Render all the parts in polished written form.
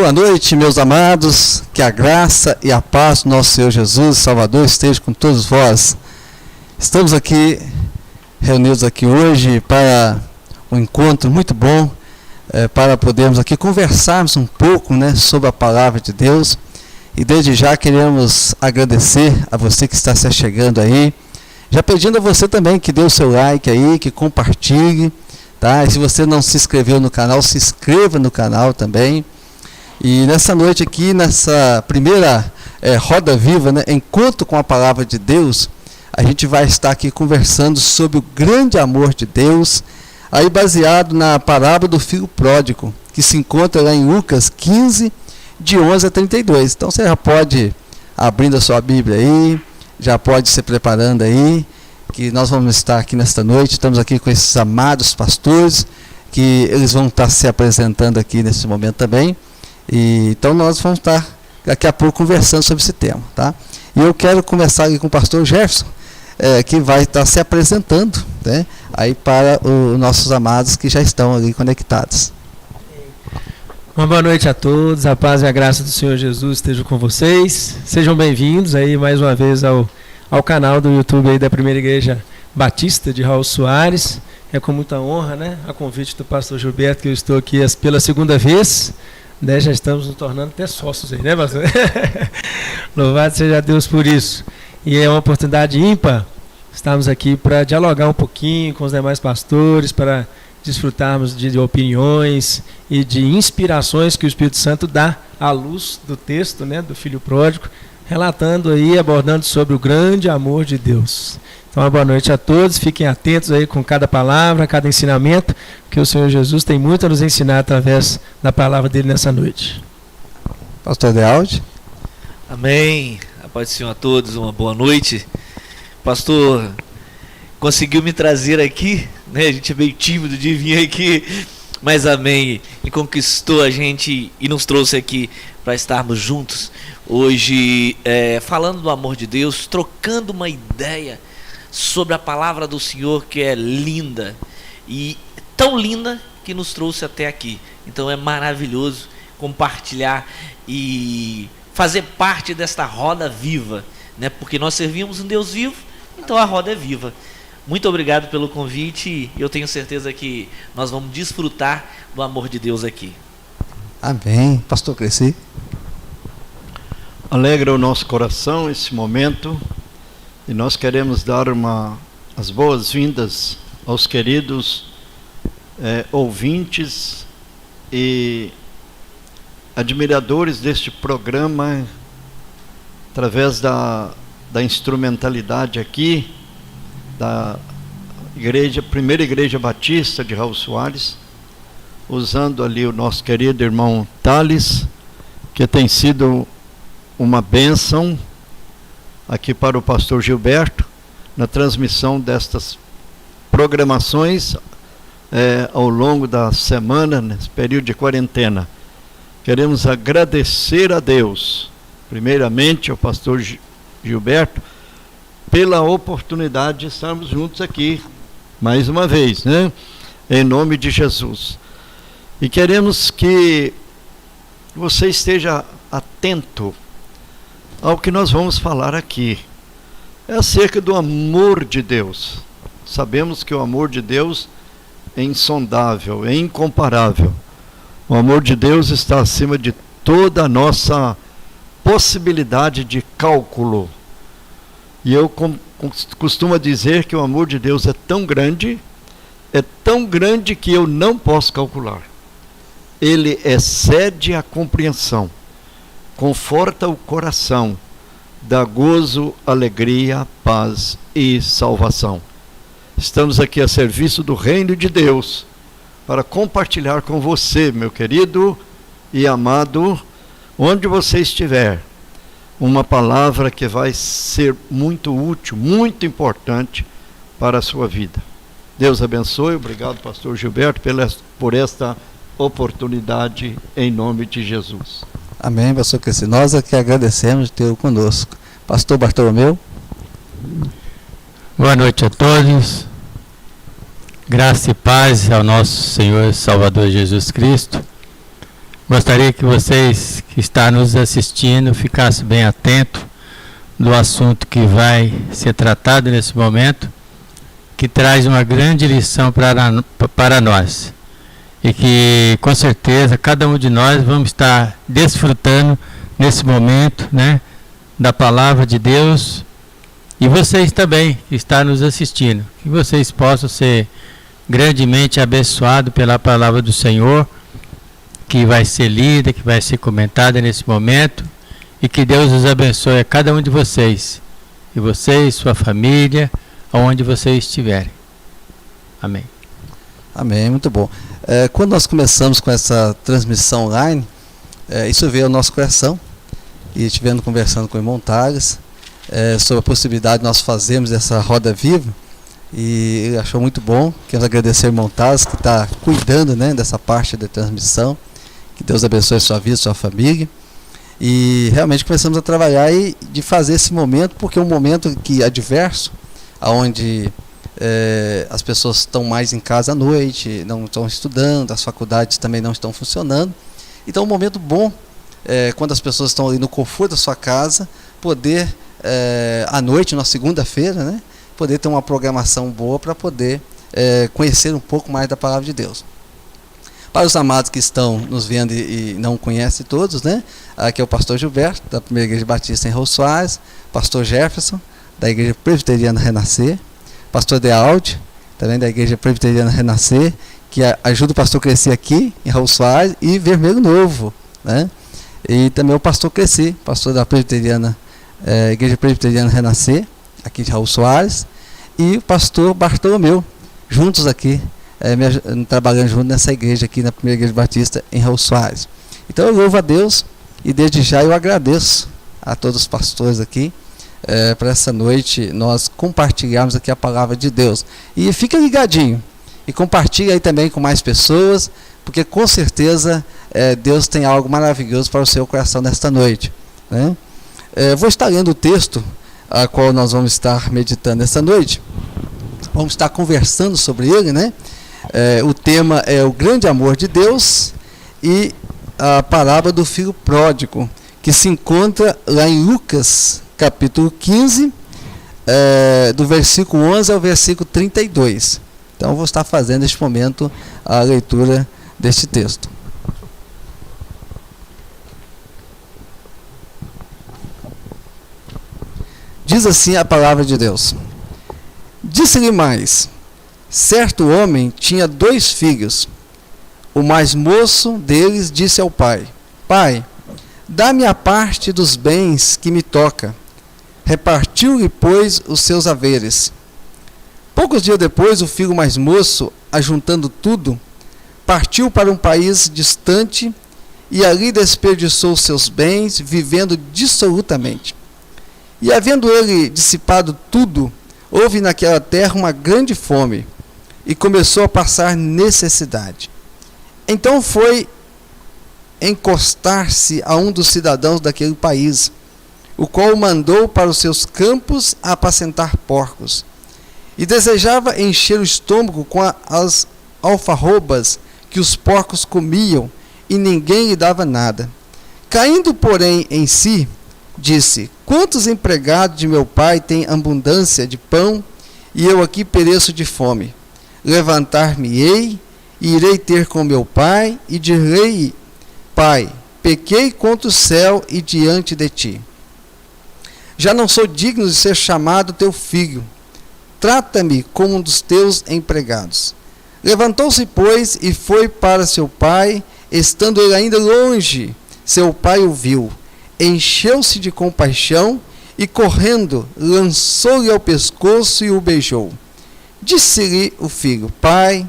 Boa noite, meus amados, que a graça e a paz do nosso Senhor Jesus Salvador esteja com todos vós. Estamos aqui, reunidos aqui hoje para um encontro muito bom, para podermos aqui conversarmos um pouco, sobre a palavra de Deus. E desde já queremos agradecer a você que está se chegando aí, já pedindo a você também que dê o seu like aí, que compartilhe, tá? E se você não se inscreveu no canal, se inscreva no canal também. E nessa noite aqui, nessa primeira Roda Viva, Encontro com a Palavra de Deus, a gente vai estar aqui conversando sobre o grande amor de Deus, aí baseado na parábola do filho pródigo, que se encontra lá em Lucas 15, de 11 a 32. Então você já pode abrindo a sua Bíblia aí, já pode se preparando aí, que nós vamos estar aqui nesta noite. Estamos aqui com esses amados pastores, que eles vão estar se apresentando aqui nesse momento também. E então nós vamos estar daqui a pouco conversando sobre esse tema, tá? E eu quero começar aqui com o pastor Jefferson, que vai estar se apresentando, aí para os nossos amados que já estão ali conectados. Uma boa noite a todos, a paz e a graça do Senhor Jesus estejam com vocês. Sejam bem-vindos aí mais uma vez ao canal do YouTube aí da Primeira Igreja Batista de Raul Soares. É com muita honra, a convite do pastor Gilberto, que eu estou aqui pela segunda vez. Já estamos nos tornando até sócios aí, pastor? Louvado seja Deus por isso. E é uma oportunidade ímpar. Estamos aqui para dialogar um pouquinho com os demais pastores, para desfrutarmos de opiniões e de inspirações que o Espírito Santo dá à luz do texto, do Filho Pródigo, relatando aí, abordando sobre o grande amor de Deus. Então, uma boa noite a todos, fiquem atentos aí com cada palavra, cada ensinamento, que o Senhor Jesus tem muito a nos ensinar através da palavra dele nessa noite. Pastor Dealdi. Amém. A paz do Senhor a todos, uma boa noite. Pastor, conseguiu me trazer aqui, a gente é meio tímido de vir aqui, mas amém, e conquistou a gente e nos trouxe aqui para estarmos juntos hoje, falando do amor de Deus, trocando uma ideia sobre a palavra do Senhor, que é linda, e tão linda que nos trouxe até aqui. Então é maravilhoso compartilhar e fazer parte desta roda viva, porque nós servimos um Deus vivo, então a roda é viva. Muito obrigado pelo convite, e eu tenho certeza que nós vamos desfrutar do amor de Deus aqui. Amém. Pastor Cresci. Alegra o nosso coração esse momento, e nós queremos dar as boas-vindas aos queridos ouvintes e admiradores deste programa, através da instrumentalidade aqui da Primeira Igreja Batista de Raul Soares, usando ali o nosso querido irmão Thales, que tem sido uma bênção aqui para o pastor Gilberto, na transmissão destas programações ao longo da semana, nesse período de quarentena. Queremos agradecer a Deus, primeiramente ao pastor Gilberto, pela oportunidade de estarmos juntos aqui, mais uma vez, em nome de Jesus. E queremos que você esteja atento ao que nós vamos falar aqui. É acerca do amor de Deus. Sabemos que o amor de Deus é insondável, é incomparável. O amor de Deus está acima de toda a nossa possibilidade de cálculo. E eu costumo dizer que o amor de Deus é tão grande que eu não posso calcular. Ele excede a compreensão, conforta o coração, dá gozo, alegria, paz e salvação. Estamos aqui a serviço do reino de Deus, para compartilhar com você, meu querido e amado, onde você estiver, uma palavra que vai ser muito útil, muito importante para a sua vida. Deus abençoe. Obrigado, pastor Gilberto, por esta oportunidade, em nome de Jesus. Amém, pastor Cresci. Nós aqui agradecemos de tê-lo conosco. Pastor Bartolomeu. Boa noite a todos. Graça e paz ao nosso Senhor e Salvador Jesus Cristo. Gostaria que vocês que estão nos assistindo ficassem bem atentos do assunto que vai ser tratado nesse momento, que traz uma grande lição para nós. E que, com certeza, cada um de nós vamos estar desfrutando nesse momento, né, da palavra de Deus. E vocês também, que estão nos assistindo, que vocês possam ser grandemente abençoados pela palavra do Senhor, que vai ser lida, que vai ser comentada nesse momento, e que Deus os abençoe a cada um de vocês, e vocês, sua família, aonde vocês estiverem. Amém. Amém, muito bom. Quando nós começamos com essa transmissão online, isso veio ao nosso coração, e estivemos conversando com o irmão Thales, sobre a possibilidade de nós fazermos essa roda viva, e ele achou muito bom. Quero agradecer ao irmão Thales, que está cuidando, né, dessa parte da transmissão. Que Deus abençoe a sua vida, a sua família. E realmente começamos a trabalhar e de fazer esse momento, porque é um momento que é adverso, onde as pessoas estão mais em casa à noite, não estão estudando, as faculdades também não estão funcionando. Então é um momento bom, quando as pessoas estão ali no conforto da sua casa, poder, à noite, na segunda-feira, né, poder ter uma programação boa para poder conhecer um pouco mais da palavra de Deus. Para os amados que estão nos vendo e não conhecem todos, né? Aqui é o pastor Gilberto, da Primeira Igreja Batista em Raul Soares, pastor Jefferson, da Igreja Presbiteriana Renascer, pastor Dealdi, também da Igreja Presbiteriana Renascer, que ajuda o pastor a crescer aqui em Raul Soares, e Vermelho Novo, né? E também o pastor Crescer, pastor da Presbiteriana, Igreja Presbiteriana Renascer, aqui de Raul Soares, e o pastor Bartolomeu, juntos aqui, trabalhando junto nessa igreja aqui na Primeira Igreja Batista em Raul Soares. Então eu louvo a Deus e desde já eu agradeço a todos os pastores aqui para essa noite nós compartilharmos aqui a palavra de Deus. E fica ligadinho e compartilha aí também com mais pessoas, porque com certeza Deus tem algo maravilhoso para o seu coração nesta noite, né? Vou estar lendo o texto a qual nós vamos estar meditando essa noite. Vamos estar conversando sobre ele, né? O tema é o grande amor de Deus e a parábola do filho pródigo, que se encontra lá em Lucas, capítulo 15, do versículo 11 ao versículo 32. Então, eu vou estar fazendo neste momento a leitura deste texto. Diz assim a palavra de Deus: Disse-lhe mais: certo homem tinha 2 filhos. O mais moço deles disse ao pai: Pai, dá-me a parte dos bens que me toca. Repartiu-lhe, pois, os seus haveres. Poucos dias depois, o filho mais moço, ajuntando tudo, partiu para um país distante e ali desperdiçou seus bens, vivendo dissolutamente. E havendo ele dissipado tudo, houve naquela terra uma grande fome, e começou a passar necessidade. Então foi encostar-se a um dos cidadãos daquele país, o qual o mandou para os seus campos a apacentar porcos, e desejava encher o estômago com as alfarrobas que os porcos comiam, e ninguém lhe dava nada. Caindo, porém, em si, disse: Quantos empregados de meu pai têm abundância de pão, e eu aqui pereço de fome? Levantar-me-ei, e irei ter com meu pai, e direi: Pai, pequei contra o céu e diante de ti. Já não sou digno de ser chamado teu filho. Trata-me como um dos teus empregados. Levantou-se, pois, e foi para seu pai. Estando ele ainda longe, seu pai o viu, encheu-se de compaixão e, correndo, lançou-lhe ao pescoço e o beijou. Disse-lhe o filho: Pai,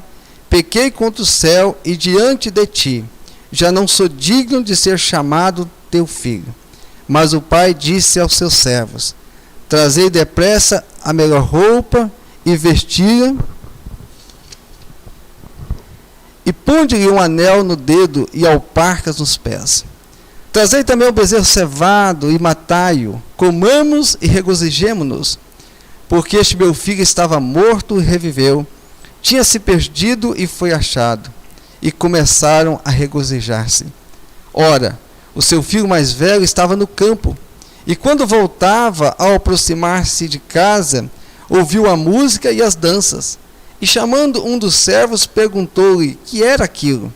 pequei contra o céu e diante de ti. Já não sou digno de ser chamado teu filho. Mas o pai disse aos seus servos: Trazei depressa a melhor roupa e vesti-la, e ponde-lhe um anel no dedo e alparcas nos pés. Trazei também o bezerro cevado e matai-o, comamos e regozijemo-nos, porque este meu filho estava morto e reviveu, tinha se perdido e foi achado. E começaram a regozijar-se. Ora, o seu filho mais velho estava no campo, e quando voltava, ao aproximar-se de casa, ouviu a música e as danças. E chamando um dos servos, perguntou-lhe que era aquilo.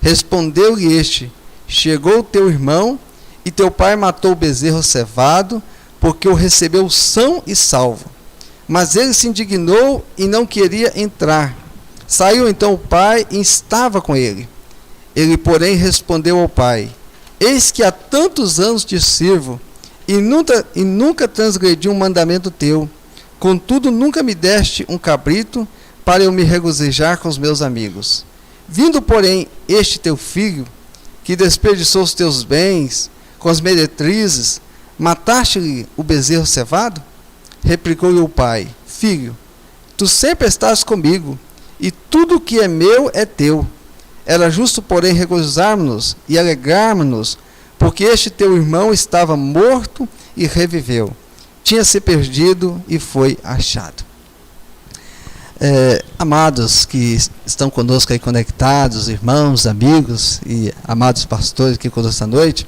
Respondeu-lhe este: chegou teu irmão, e teu pai matou o bezerro cevado, porque o recebeu são e salvo. Mas ele se indignou e não queria entrar. Saiu então o pai e estava com ele. Ele, porém, respondeu ao pai: eis que há tantos anos te sirvo, e nunca transgredi um mandamento teu. Contudo, nunca me deste um cabrito para eu me regozijar com os meus amigos. Vindo, porém, este teu filho, que desperdiçou os teus bens com as meretrizes, mataste-lhe o bezerro cevado? Replicou-lhe o pai: filho, tu sempre estás comigo, e tudo o que é meu é teu. Era justo, porém, regozijarmos-nos e alegrarmos-nos, porque este teu irmão estava morto e reviveu. Tinha se perdido e foi achado. Amados que estão conosco aí conectados, irmãos, amigos e amados pastores aqui conosco esta noite,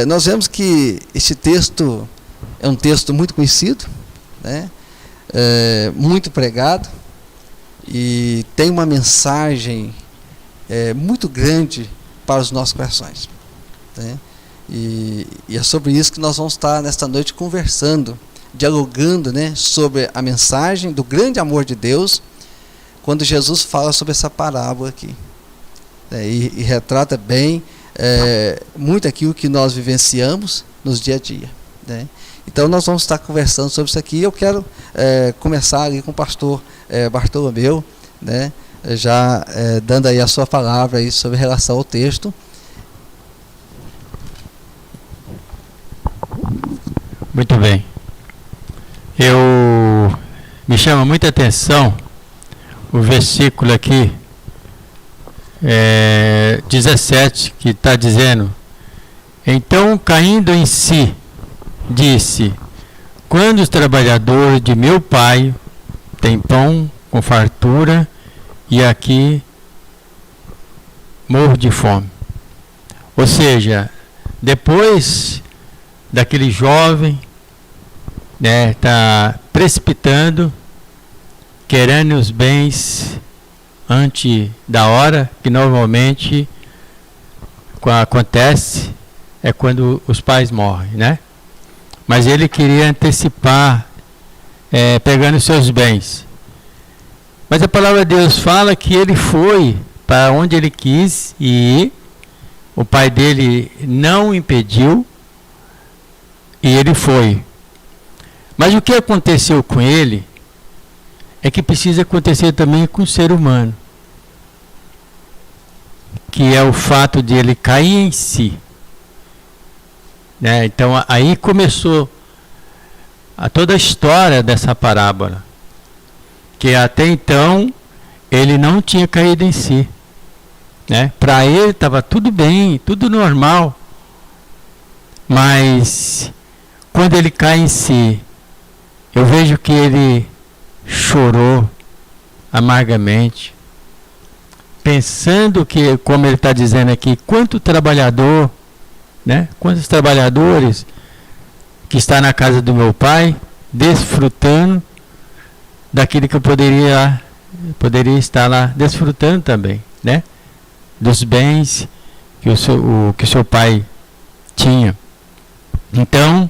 nós vemos que este texto é um texto muito conhecido, né? Muito pregado, e tem uma mensagem muito grande para os nossos corações, né? E é sobre isso que nós vamos estar nesta noite conversando, dialogando, né, sobre a mensagem do grande amor de Deus, quando Jesus fala sobre essa parábola aqui, e retrata bem muito aquilo que nós vivenciamos nos dia a dia, né? Então nós vamos estar conversando sobre isso aqui. Eu quero começar ali com o pastor Bartolomeu, né, já dando aí a sua palavra aí sobre relação ao texto. Muito bem. Me chama muita atenção o versículo aqui 17, que está dizendo: então, caindo em si, disse: quando os trabalhadores de meu pai têm pão com fartura, e aqui morro de fome. Ou seja, depois daquele jovem, né, tá precipitando, querendo os bens antes da hora, que normalmente acontece quando os pais morrem, né? Mas ele queria antecipar, pegando os seus bens. Mas a palavra de Deus fala que ele foi para onde ele quis ir, o pai dele não o impediu, e ele foi. Mas o que aconteceu com ele é que precisa acontecer também com o ser humano, que é o fato de ele cair em si, né? Então aí começou toda a história dessa parábola, que até então ele não tinha caído em si, né? Para ele estava tudo bem, tudo normal, mas quando ele cai em si, eu vejo que ele chorou amargamente, pensando que, como ele está dizendo aqui, quanto trabalhador, né? Quantos trabalhadores que está na casa do meu pai, desfrutando daquilo que eu poderia estar lá desfrutando também, né? Dos bens que o seu pai tinha. Então,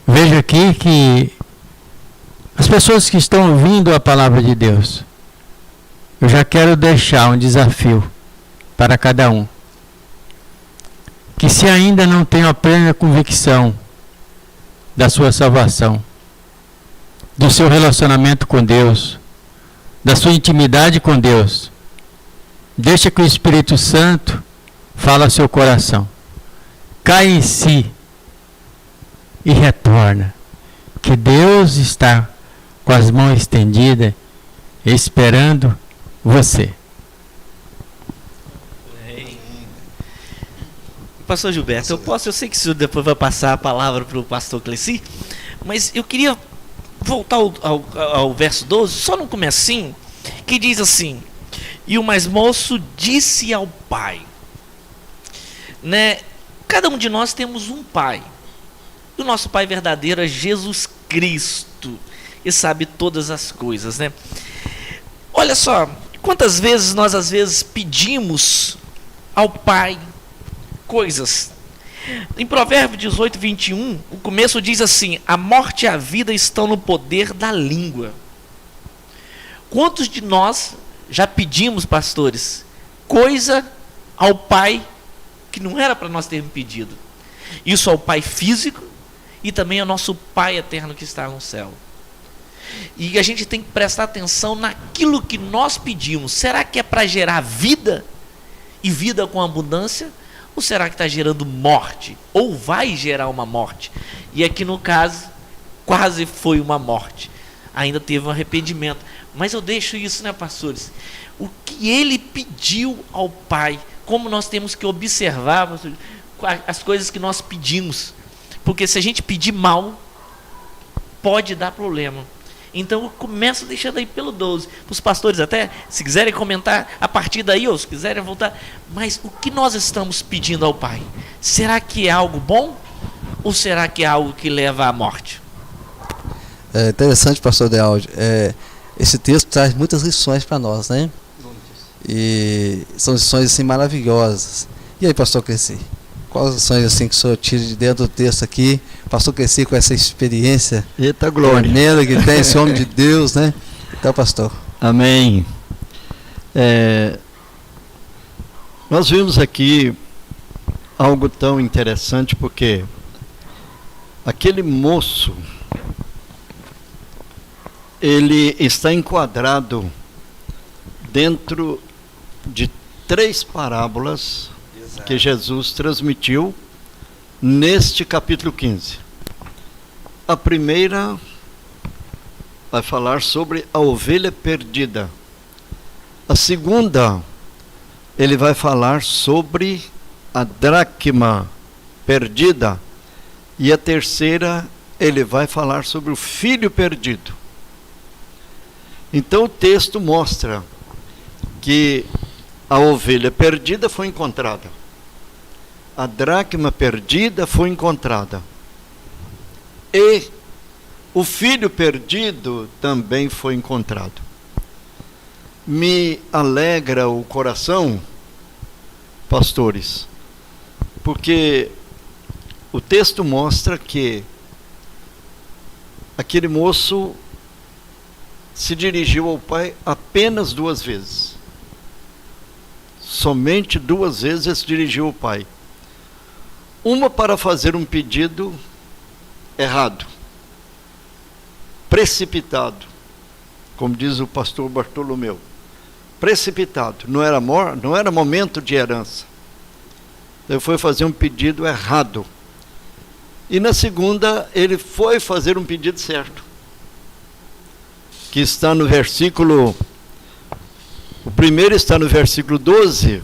vejo aqui que as pessoas que estão ouvindo a palavra de Deus, eu já quero deixar um desafio para cada um, que se ainda não tem a plena convicção da sua salvação, do seu relacionamento com Deus, da sua intimidade com Deus, deixa que o Espírito Santo fale ao seu coração. Cai em si e retorna, que Deus está com as mãos estendidas, esperando você. Pastor Gilberto, eu sei que isso depois vai passar a palavra para o pastor Cleci, mas eu queria voltar ao verso 12, só no comecinho, que diz assim: e o mais moço disse ao pai. né? Cada um de nós temos um pai. E o nosso pai verdadeiro é Jesus Cristo. E sabe todas as coisas, né? Olha só, quantas vezes nós às vezes pedimos ao pai coisas. Em Provérbios 18, 21, o começo diz assim: a morte e a vida estão no poder da língua. Quantos de nós já pedimos, pastores, coisa ao pai que não era para nós termos pedido? Isso ao pai físico e também ao nosso pai eterno que está no céu. E a gente tem que prestar atenção naquilo que nós pedimos. Será que é para gerar vida e vida com abundância? Ou será que está gerando morte? Ou vai gerar uma morte? E aqui no caso, quase foi uma morte. Ainda teve um arrependimento. Mas eu deixo isso, né, pastores? O que ele pediu ao Pai, como nós temos que observar, pastores, as coisas que nós pedimos. Porque se a gente pedir mal, pode dar problema. Então eu começo deixando aí pelo 12. Para os pastores até, se quiserem comentar a partir daí, ou se quiserem voltar. Mas o que nós estamos pedindo ao Pai? Será que é algo bom? Ou será que é algo que leva à morte? É interessante, pastor Dealdi. Esse texto traz muitas lições para nós, né? E são lições assim maravilhosas. E aí, pastor Cresci? Quais lições assim que o senhor tira de dentro do texto aqui? Pastor Cresci com essa experiência tremenda que tem esse homem de Deus, né? Então, pastor. Amém. Nós vimos aqui algo tão interessante, porque aquele moço, ele está enquadrado dentro de 3 parábolas que Jesus transmitiu neste capítulo 15. A primeira vai falar sobre a ovelha perdida. A segunda, ele vai falar sobre a dracma perdida. E a terceira, ele vai falar sobre o filho perdido. Então o texto mostra que a ovelha perdida foi encontrada. A dracma perdida foi encontrada. E o filho perdido também foi encontrado. Me alegra o coração, pastores, porque o texto mostra que aquele moço se dirigiu ao pai apenas 2 vezes. Somente 2 vezes ele se dirigiu ao pai. Uma para fazer um pedido errado, precipitado, como diz o pastor Bartolomeu. Precipitado, não era momento de herança. Ele foi fazer um pedido errado. E na segunda, ele foi fazer um pedido certo, que está no versículo... O primeiro está no versículo 12.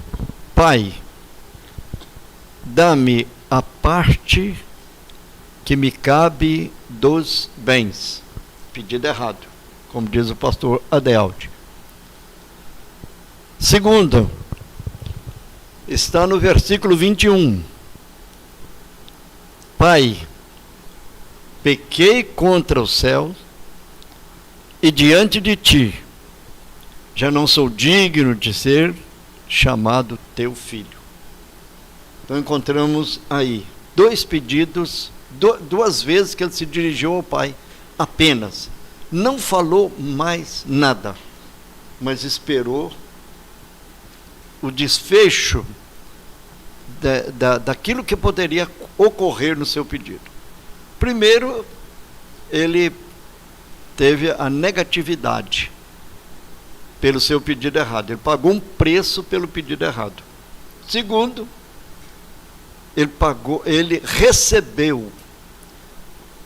Pai, dá-me a parte que me cabe dos bens. Pedido errado, como diz o pastor Adealdi. Segundo, está no versículo 21. Pai, pequei contra os céus e diante de ti já não sou digno de ser chamado teu filho. Então encontramos aí 2 pedidos, 2 vezes que ele se dirigiu ao pai, apenas. Não falou mais nada, mas esperou o desfecho daquilo que poderia ocorrer no seu pedido. Primeiro, ele teve a negatividade pelo seu pedido errado. Ele pagou um preço pelo pedido errado. Segundo, ele recebeu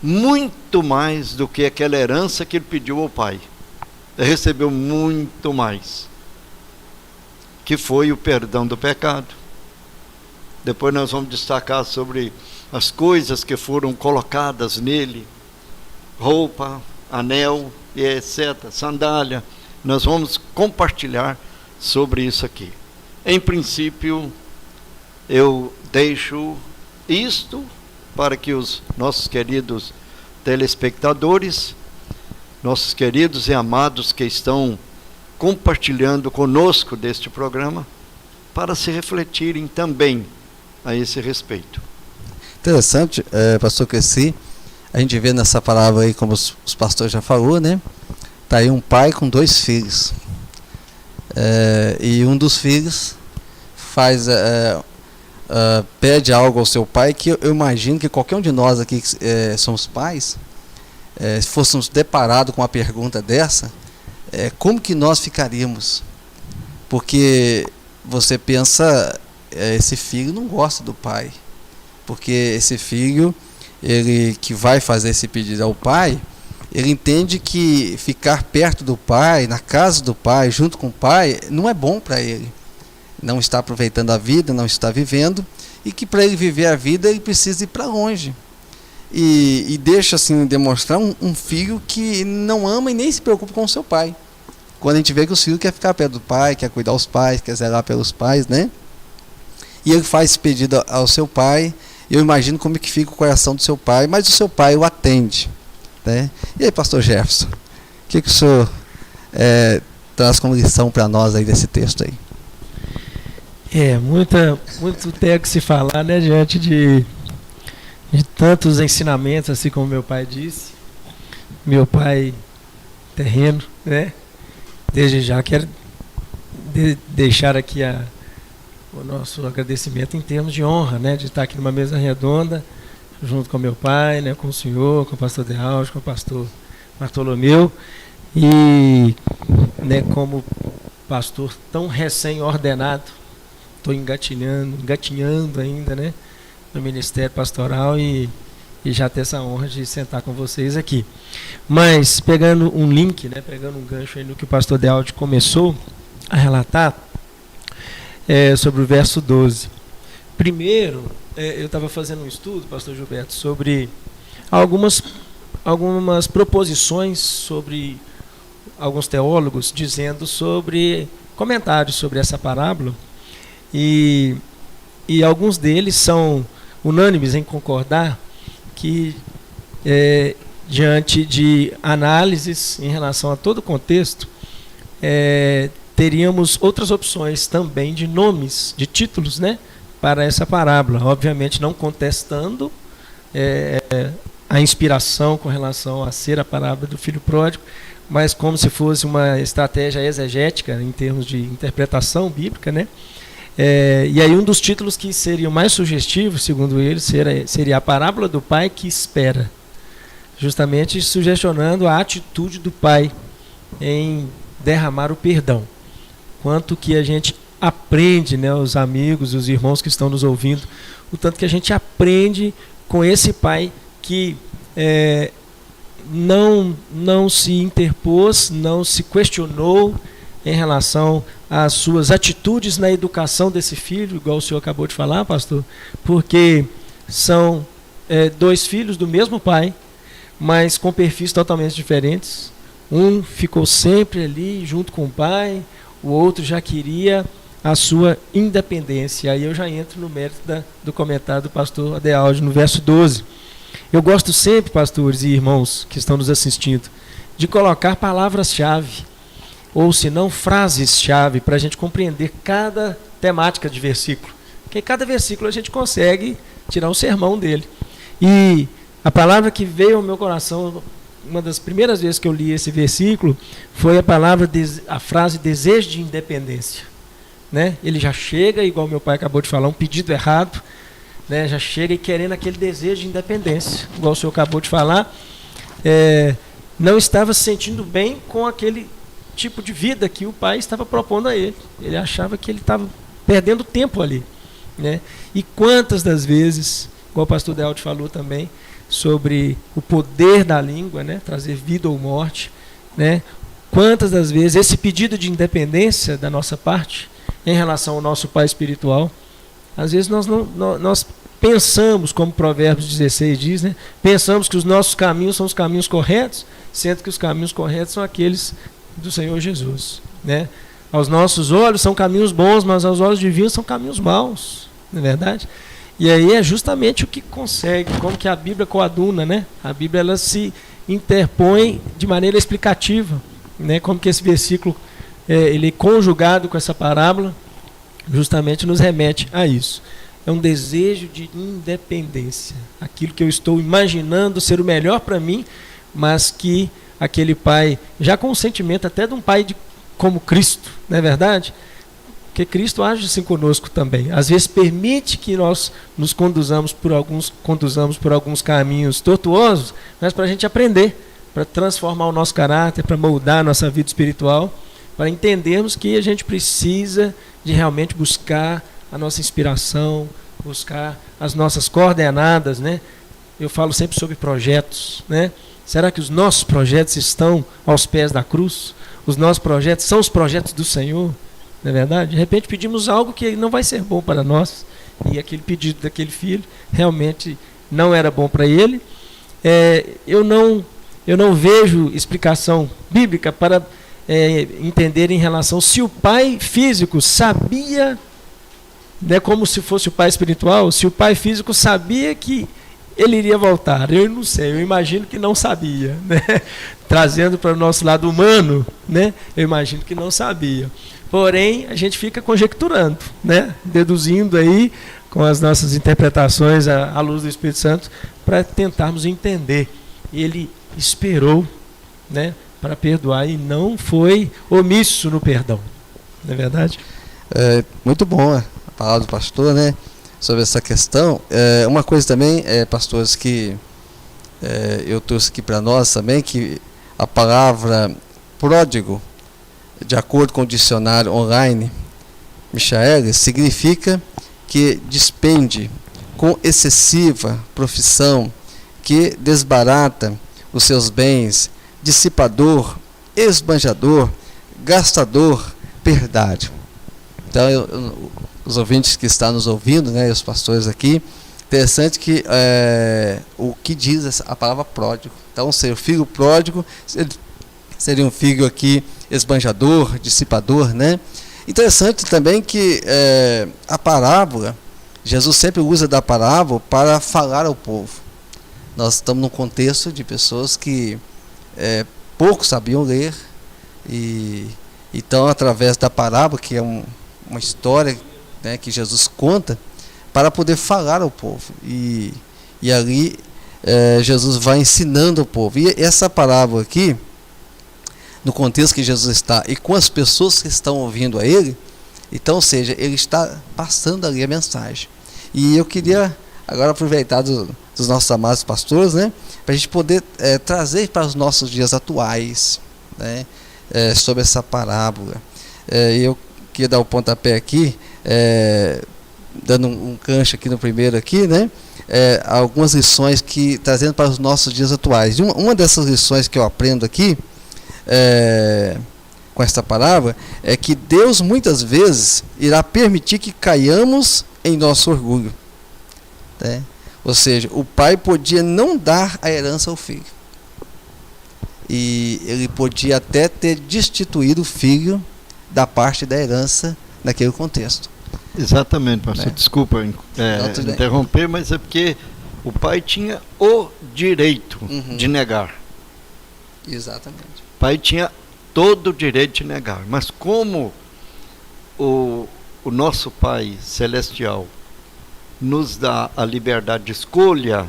muito mais do que aquela herança que ele pediu ao pai. Ele recebeu muito mais, que foi o perdão do pecado. Depois nós vamos destacar sobre as coisas que foram colocadas nele: roupa, anel, e etc., sandália. Nós vamos compartilhar sobre isso aqui. Em princípio, eu deixo isto para que os nossos queridos telespectadores, nossos queridos e amados que estão compartilhando conosco deste programa, para se refletirem também a esse respeito. Interessante, pastor Cresci, a gente vê nessa palavra aí, como os pastores já falou, né? Tá aí um pai com 2 filhos. E um dos filhos pede algo ao seu pai, que eu imagino que qualquer um de nós aqui somos pais, se fôssemos deparados com uma pergunta dessa, como que nós ficaríamos? Porque você pensa, esse filho não gosta do pai, porque esse filho, ele que vai fazer esse pedido ao pai, ele entende que ficar perto do pai, na casa do pai, junto com o pai, não é bom para ele. Não está aproveitando a vida, não está vivendo, e que para ele viver a vida ele precisa ir para longe. E deixa assim demonstrar um filho que não ama e nem se preocupa com o seu pai. Quando a gente vê que o filho quer ficar perto do pai, quer cuidar dos pais, quer zelar pelos pais, né? E ele faz esse pedido ao seu pai. Eu imagino como é que fica o coração do seu pai, mas o seu pai o atende, né? E aí, pastor Jefferson, o que o senhor traz como lição para nós aí desse texto aí? Muito tem que se falar, né, diante de tantos ensinamentos, assim como meu pai disse. Meu pai terreno, né? Desde já quero deixar aqui o nosso agradecimento em termos de honra, né, de estar aqui numa mesa redonda, junto com meu pai, né, com o senhor, com o pastor Dealdo, com o pastor Bartolomeu, e, né, como pastor tão recém-ordenado, estou engatinhando ainda, né, no ministério pastoral e já ter essa honra de sentar com vocês aqui. Mas pegando um link, né, pegando um gancho aí no que o pastor Dealdo começou a relatar, sobre o verso 12. Primeiro, eu estava fazendo um estudo, pastor Gilberto, sobre algumas proposições sobre alguns teólogos dizendo sobre comentários sobre essa parábola, e alguns deles são unânimes em concordar que, diante de análises em relação a todo o contexto, teríamos outras opções também de nomes, de títulos, né, para essa parábola. Obviamente não contestando a inspiração com relação a ser a parábola do filho pródigo, mas como se fosse uma estratégia exegética em termos de interpretação bíblica, né? E aí um dos títulos que seriam mais sugestivos, segundo ele, seria a parábola do pai que espera, justamente sugestionando a atitude do pai em derramar o perdão. Quanto que a gente aprende, né, os amigos, os irmãos que estão nos ouvindo, o tanto que a gente aprende com esse pai que não se interpôs, não se questionou em relação às suas atitudes na educação desse filho, igual o senhor acabou de falar, pastor, porque são 2 filhos do mesmo pai, mas com perfis totalmente diferentes. Um ficou sempre ali junto com o pai, o outro já queria a sua independência. Aí eu já entro no mérito do comentário do pastor Adealdo no verso 12. Eu gosto sempre, pastores e irmãos que estão nos assistindo, de colocar palavras-chave, ou se não frases-chave, para a gente compreender cada temática de versículo. Porque cada versículo a gente consegue tirar um sermão dele. E a palavra que veio ao meu coração, uma das primeiras vezes que eu li esse versículo, foi a frase desejo de independência, né? Ele já chega, igual meu pai acabou de falar, um pedido errado, né? Já chega e querendo aquele desejo de independência, igual o senhor acabou de falar, não estava se sentindo bem com aquele tipo de vida que o pai estava propondo a ele. Ele achava que ele estava perdendo tempo ali, né? E quantas das vezes, igual o pastor Dealdo falou também, sobre o poder da língua, né, trazer vida ou morte, né? Quantas das vezes esse pedido de independência da nossa parte em relação ao nosso pai espiritual, às vezes nós pensamos, como Provérbios 16 diz, né, pensamos que os nossos caminhos são os caminhos corretos, sendo que os caminhos corretos são aqueles do Senhor Jesus, né? Aos nossos olhos são caminhos bons, mas aos olhos divinos são caminhos maus, não é verdade? E aí é justamente o que consegue, como que a Bíblia coaduna, né? A Bíblia ela se interpõe de maneira explicativa, né? Como que esse versículo, ele conjugado com essa parábola, justamente nos remete a isso. É um desejo de independência, aquilo que eu estou imaginando ser o melhor para mim, mas que aquele pai, já com o sentimento até de um pai como Cristo, não é verdade? Porque Cristo age assim conosco também. Às vezes permite que nós nos conduzamos por alguns caminhos tortuosos, mas para a gente aprender, para transformar o nosso caráter, para moldar a nossa vida espiritual, para entendermos que a gente precisa de realmente buscar a nossa inspiração, buscar as nossas coordenadas, né? Eu falo sempre sobre projetos, né? Será que os nossos projetos estão aos pés da cruz? Os nossos projetos são os projetos do Senhor? Não é verdade? De repente pedimos algo que não vai ser bom para nós, e aquele pedido daquele filho realmente não era bom para ele. Eu não vejo explicação bíblica para entender em relação se o pai físico sabia, né, como se fosse o pai espiritual, se o pai físico sabia que ele iria voltar. Eu não sei, eu imagino que não sabia, né? Trazendo para o nosso lado humano, né? Eu imagino que não sabia. Porém, a gente fica conjecturando, né? Deduzindo aí com as nossas interpretações à luz do Espírito Santo para tentarmos entender. Ele esperou, né, para perdoar e não foi omisso no perdão. Não é verdade? Muito bom a palavra do pastor, né, sobre essa questão. Uma coisa também, pastores, que eu trouxe aqui para nós também, que a palavra pródigo, de acordo com o dicionário online Michaelis, significa que despende com excessiva profissão, que desbarata os seus bens, dissipador, esbanjador, gastador, perdário. Então, os ouvintes que estão nos ouvindo, né, os pastores aqui, interessante que o que diz a palavra pródigo. Então, ser o filho pródigo seria um filho aqui esbanjador, dissipador, né? Interessante também que a parábola, Jesus sempre usa da parábola para falar ao povo. Nós estamos num contexto de pessoas que pouco sabiam ler, e então, através da parábola, que é uma história, né, que Jesus conta, para poder falar ao povo. E ali Jesus vai ensinando ao povo. E essa parábola aqui, no contexto que Jesus está e com as pessoas que estão ouvindo a ele, então, ou seja, ele está passando ali a mensagem. E eu queria agora aproveitar dos nossos amados pastores, né, para a gente poder trazer para os nossos dias atuais, né, sobre essa parábola. Eu queria dar o pontapé aqui, dando um gancho aqui no primeiro aqui, né, algumas lições que trazendo para os nossos dias atuais. Uma dessas lições que eu aprendo aqui com esta palavra é que Deus muitas vezes irá permitir que caiamos em nosso orgulho, né? Ou seja, o pai podia não dar a herança ao filho, e ele podia até ter destituído o filho da parte da herança naquele contexto. Exatamente, pastor. Né? Desculpa interromper, mas é porque o pai tinha o direito de negar. Exatamente. O pai tinha todo o direito de negar, mas como o nosso Pai Celestial nos dá a liberdade de escolha,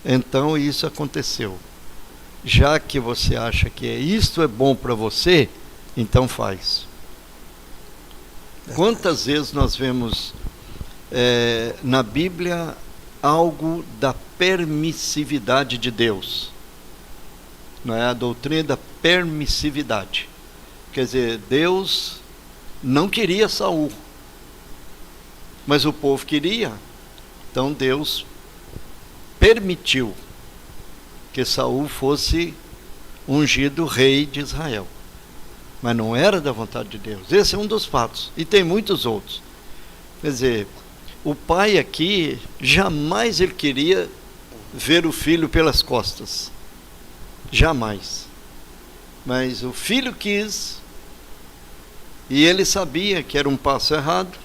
então isso aconteceu. Já que você acha que isto é bom para você, então faz. Quantas vezes nós vemos na Bíblia algo da permissividade de Deus? Não é a doutrina da permissividade. Quer dizer, Deus não queria Saul, mas o povo queria. Então Deus permitiu que Saul fosse ungido rei de Israel. Mas não era da vontade de Deus. Esse é um dos fatos. E tem muitos outros. Quer dizer, o pai aqui, jamais ele queria ver o filho pelas costas. Jamais. Mas o filho quis, e ele sabia que era um passo errado,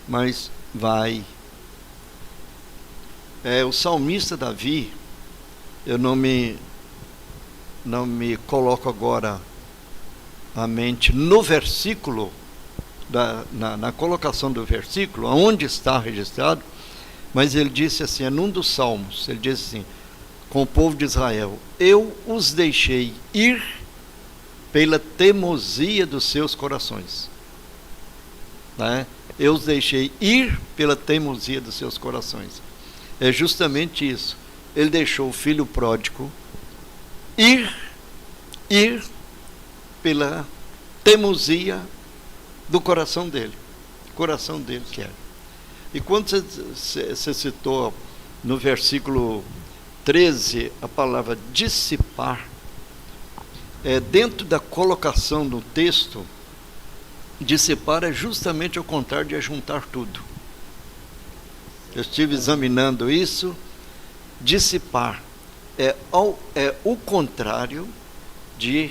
mas vai. O salmista Davi, eu não me coloco agora a mente no versículo, na colocação do versículo, aonde está registrado, mas ele disse assim, é num dos salmos, ele disse assim, com o povo de Israel, eu os deixei ir pela teimosia dos seus corações. Né? Eu os deixei ir pela teimosia dos seus corações. É justamente isso. Ele deixou o filho pródigo ir pela teimosia do coração dele. O coração dele quer. E quando você citou no versículo 13 a palavra dissipar, dentro da colocação do texto, dissipar é justamente o contrário de ajuntar tudo. Eu estive examinando isso. Dissipar é o contrário de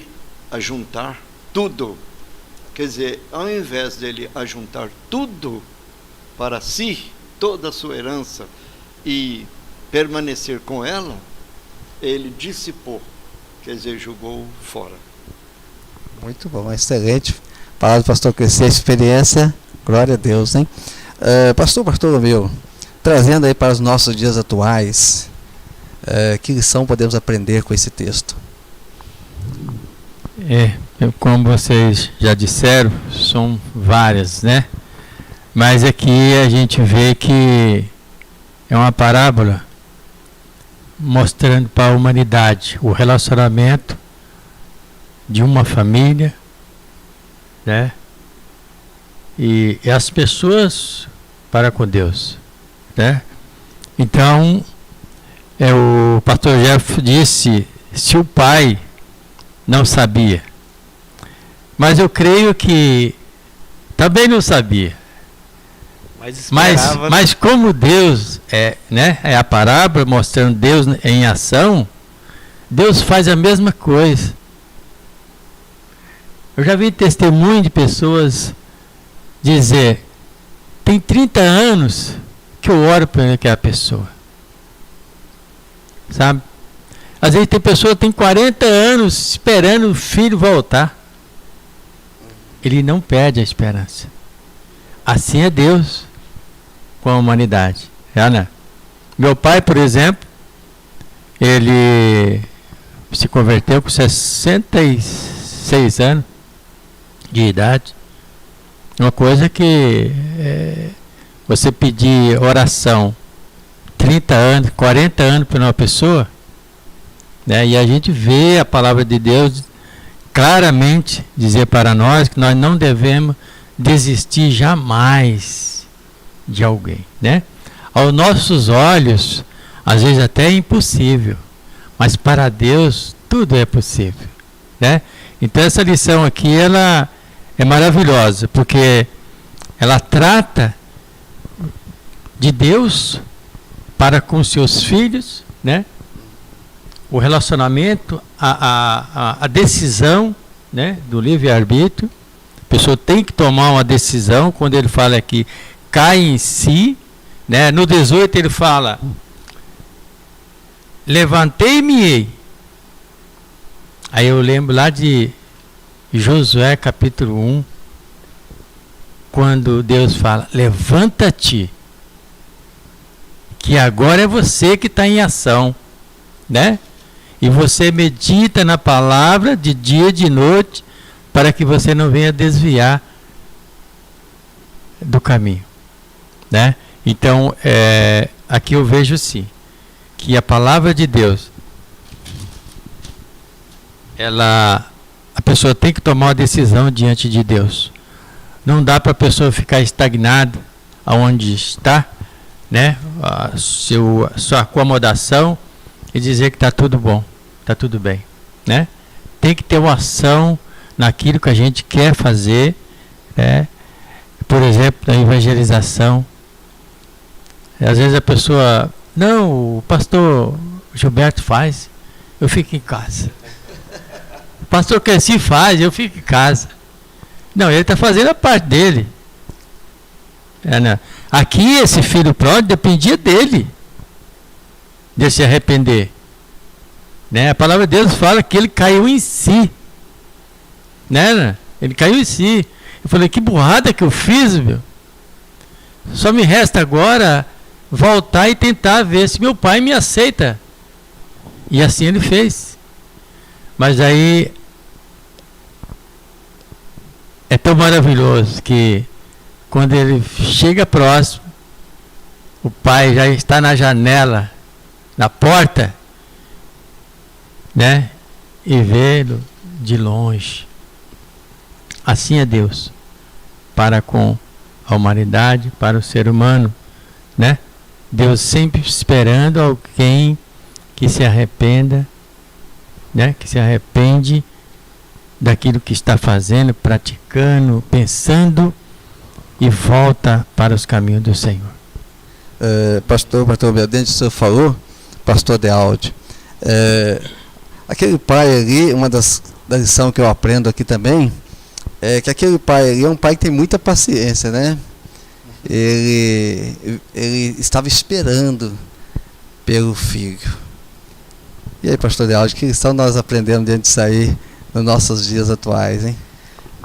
ajuntar tudo. Quer dizer, ao invés dele ajuntar tudo para si, toda a sua herança, e permanecer com ela, ele dissipou, quer dizer, jogou fora. Muito bom, excelente. Palavra do pastor Crescer, experiência, glória a Deus, hein? Pastor Bartolomeu, trazendo aí para os nossos dias atuais, que lição podemos aprender com esse texto? Como vocês já disseram, são várias, né? Mas aqui a gente vê que é uma parábola mostrando para a humanidade o relacionamento de uma família, né? E as pessoas para com Deus, né? Então, o pastor Jeff disse, se o pai não sabia, mas eu creio que também não sabia, mas como Deus né, é a parábola mostrando Deus em ação, Deus faz a mesma coisa. Eu já vi testemunho de pessoas dizer, tem 30 anos que eu oro por aquela pessoa, sabe? Às vezes tem pessoa que tem 40 anos esperando o filho voltar. Ele não perde a esperança. Assim é Deus com a humanidade. Né? Meu pai, por exemplo, ele se converteu com 66 anos de idade. Uma coisa que você pedir oração 30 anos, 40 anos para uma pessoa, né? E a gente vê a palavra de Deus claramente dizer para nós que nós não devemos desistir jamais de alguém, né? Aos nossos olhos, às vezes até é impossível, mas para Deus tudo é possível, né? Então essa lição aqui, ela é maravilhosa, porque ela trata de Deus para com seus filhos, né? O relacionamento, a decisão, né, do livre-arbítrio. A pessoa tem que tomar uma decisão. Quando ele fala aqui, cai em si, né? No 18 ele fala, levantei-me. Aí eu lembro lá de Josué capítulo 1, quando Deus fala, levanta-te, que agora é você que está em ação, né? E você medita na palavra de dia e de noite, para que você não venha desviar do caminho, né? Então, aqui eu vejo sim, que a palavra de Deus, a pessoa tem que tomar uma decisão diante de Deus. Não dá para a pessoa ficar estagnada aonde está, né? Sua acomodação e dizer que está tudo bom, está tudo bem, né? Tem que ter uma ação naquilo que a gente quer fazer, né? Por exemplo, na evangelização. Às vezes a pessoa, não, o pastor Gilberto faz, eu fico em casa. O pastor Cresci faz, eu fico em casa. Não, ele está fazendo a parte dele. Aqui esse filho pródigo dependia dele, de se arrepender. Né? A palavra de Deus fala que ele caiu em si. Né? Ele caiu em si. Eu falei, que burrada que eu fiz, meu. Só me resta agora voltar e tentar ver se meu pai me aceita. E assim ele fez. Mas aí é tão maravilhoso que quando ele chega próximo, o pai já está na janela, na porta, né? E vê-lo de longe. Assim é Deus para com a humanidade, para o ser humano, né? Deus sempre esperando alguém que se arrependa, né? Que se arrepende daquilo que está fazendo, praticando, pensando e volta para os caminhos do Senhor. Pastor Beldense, o senhor falou, pastor Dealdi, aquele pai ali, uma das lições que eu aprendo aqui também, é que aquele pai ali é um pai que tem muita paciência, né? Ele estava esperando pelo filho. E aí, pastor Dealdi, que lição nós aprendemos dentro disso aí nos nossos dias atuais, hein?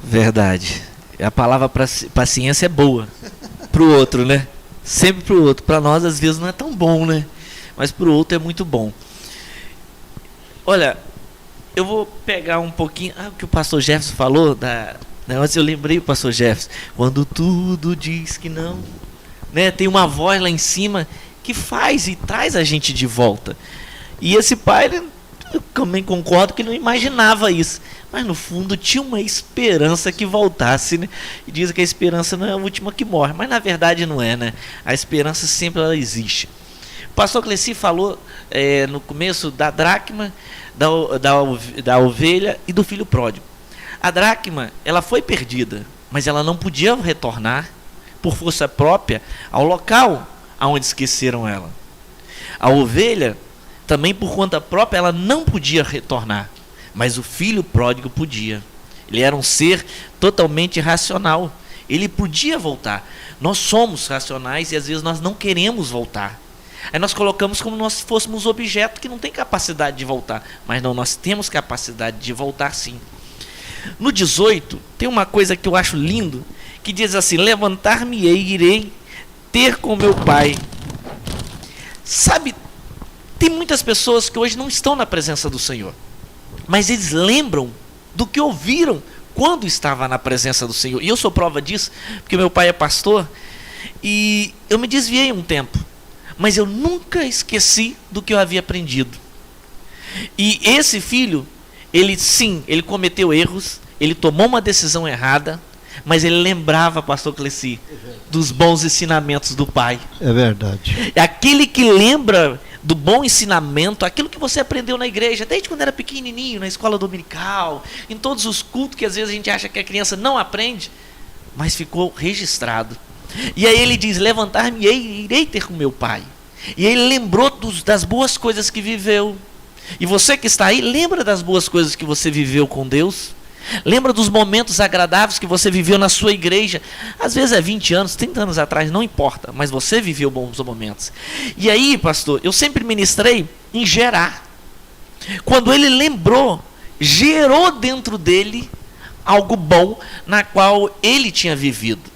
Verdade. A palavra paciência é boa pro outro, né? Sempre pro outro. Para nós, às vezes, não é tão bom, né? Mas pro outro é muito bom. Olha, eu vou pegar um pouquinho o que o pastor Jefferson falou antes eu lembrei o pastor Jefferson, quando tudo diz que não, né? Tem uma voz lá em cima que faz e traz a gente de volta. E esse pai, eu também concordo que não imaginava isso, mas no fundo tinha uma esperança que voltasse, né? E dizem que a esperança não é a última que morre, mas na verdade não é, né? A esperança sempre ela existe. O pastor Cleci falou no começo da dracma, da ovelha e do filho pródigo. A dracma, ela foi perdida, mas ela não podia retornar por força própria ao local aonde esqueceram ela. A ovelha, também por conta própria, ela não podia retornar, mas o filho pródigo podia. Ele era um ser totalmente racional. Ele podia voltar. Nós somos racionais e às vezes nós não queremos voltar. Aí nós colocamos como nós fôssemos objeto que não tem capacidade de voltar. Mas não, nós temos capacidade de voltar sim. No 18, tem uma coisa que eu acho lindo, que diz assim, levantar-me-ei e irei ter com meu pai. Sabe, tem muitas pessoas que hoje não estão na presença do Senhor, mas eles lembram do que ouviram quando estava na presença do Senhor. E eu sou prova disso, porque meu pai é pastor, e eu me desviei um tempo, mas eu nunca esqueci do que eu havia aprendido. E esse filho, ele cometeu erros, ele tomou uma decisão errada, mas ele lembrava, pastor Cleci, dos bons ensinamentos do pai. É verdade. É aquele que lembra do bom ensinamento, aquilo que você aprendeu na igreja, desde quando era pequenininho, na escola dominical, em todos os cultos que às vezes a gente acha que a criança não aprende, mas ficou registrado. E aí ele diz, levantar-me-ei e irei ter com meu pai. E ele lembrou das boas coisas que viveu. E você que está aí, lembra das boas coisas que você viveu com Deus? Lembra dos momentos agradáveis que você viveu na sua igreja? Às vezes é 20 anos, 30 anos atrás, não importa, mas você viveu bons momentos. E aí, pastor, eu sempre ministrei em gerar. Quando ele lembrou, gerou dentro dele algo bom na qual ele tinha vivido.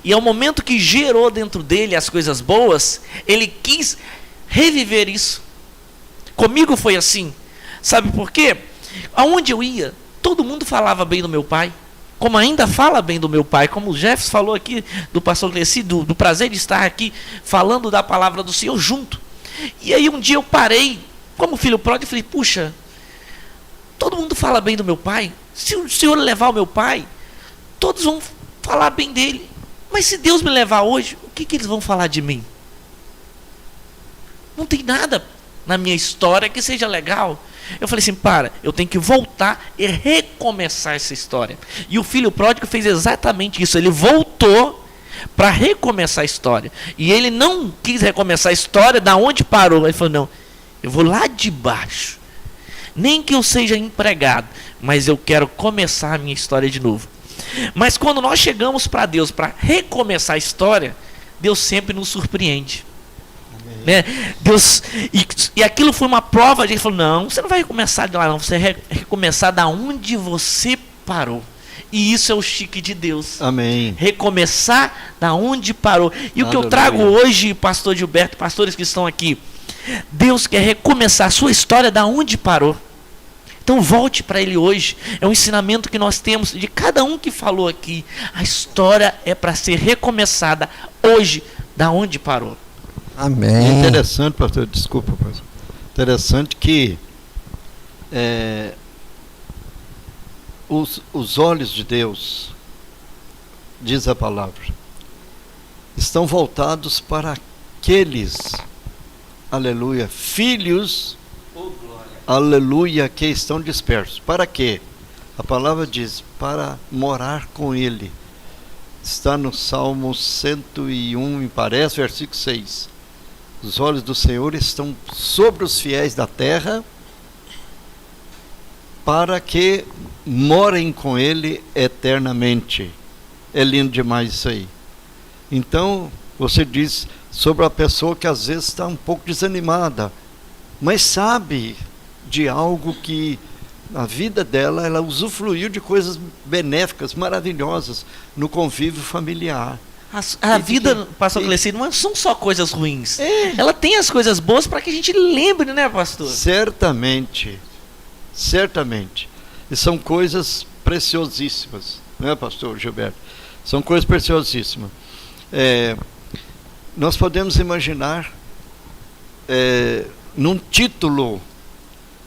E ao momento que gerou dentro dele as coisas boas, ele quis reviver isso. Comigo foi assim. Sabe por quê? Aonde eu ia, todo mundo falava bem do meu pai. Como ainda fala bem do meu pai. Como o Jefferson falou aqui, do pastor Cleci, do prazer de estar aqui falando da palavra do Senhor junto. E aí um dia eu parei, como filho pródigo, e falei, puxa, todo mundo fala bem do meu pai. Se o Senhor levar o meu pai, todos vão falar bem dele. Mas se Deus me levar hoje, o que eles vão falar de mim? Não tem nada na minha história que seja legal. Eu falei assim, eu tenho que voltar e recomeçar essa história. E o filho pródigo fez exatamente isso. Ele voltou para recomeçar a história. E ele não quis recomeçar a história da onde parou. Ele falou, não, eu vou lá de baixo. Nem que eu seja empregado, mas eu quero começar a minha história de novo. Mas quando nós chegamos para Deus para recomeçar a história, Deus sempre nos surpreende. Né? Deus, e aquilo foi uma prova de ele falou: não, você não vai recomeçar de lá, não, você vai recomeçar da onde você parou. E isso é o chique de Deus. Amém. Recomeçar da onde parou. E o que eu Aleluia. trago hoje, pastor Gilberto, pastores que estão aqui, Deus quer recomeçar a sua história da onde parou. Então volte para Ele hoje. É um ensinamento que nós temos de cada um que falou aqui. A história é para ser recomeçada hoje, da onde parou. Amém. É interessante, pastor, desculpa, pastor. Interessante que os olhos de Deus, diz a palavra, estão voltados para aqueles, aleluia, filhos, aleluia, que estão dispersos. Para quê? A palavra diz: para morar com Ele. Está no Salmo 101, me parece, versículo 6. Os olhos do Senhor estão sobre os fiéis da terra, para que morem com Ele eternamente. É lindo demais isso aí. Então, você diz sobre a pessoa que às vezes está um pouco desanimada, mas sabe de algo que na vida dela ela usufruiu de coisas benéficas, maravilhosas no convívio familiar. A vida, pastor Cleci, não são só coisas ruins. Ela tem as coisas boas para que a gente lembre, né, pastor? Certamente, certamente. E são coisas preciosíssimas, né, pastor Gilberto? São coisas preciosíssimas. Nós podemos imaginar num título,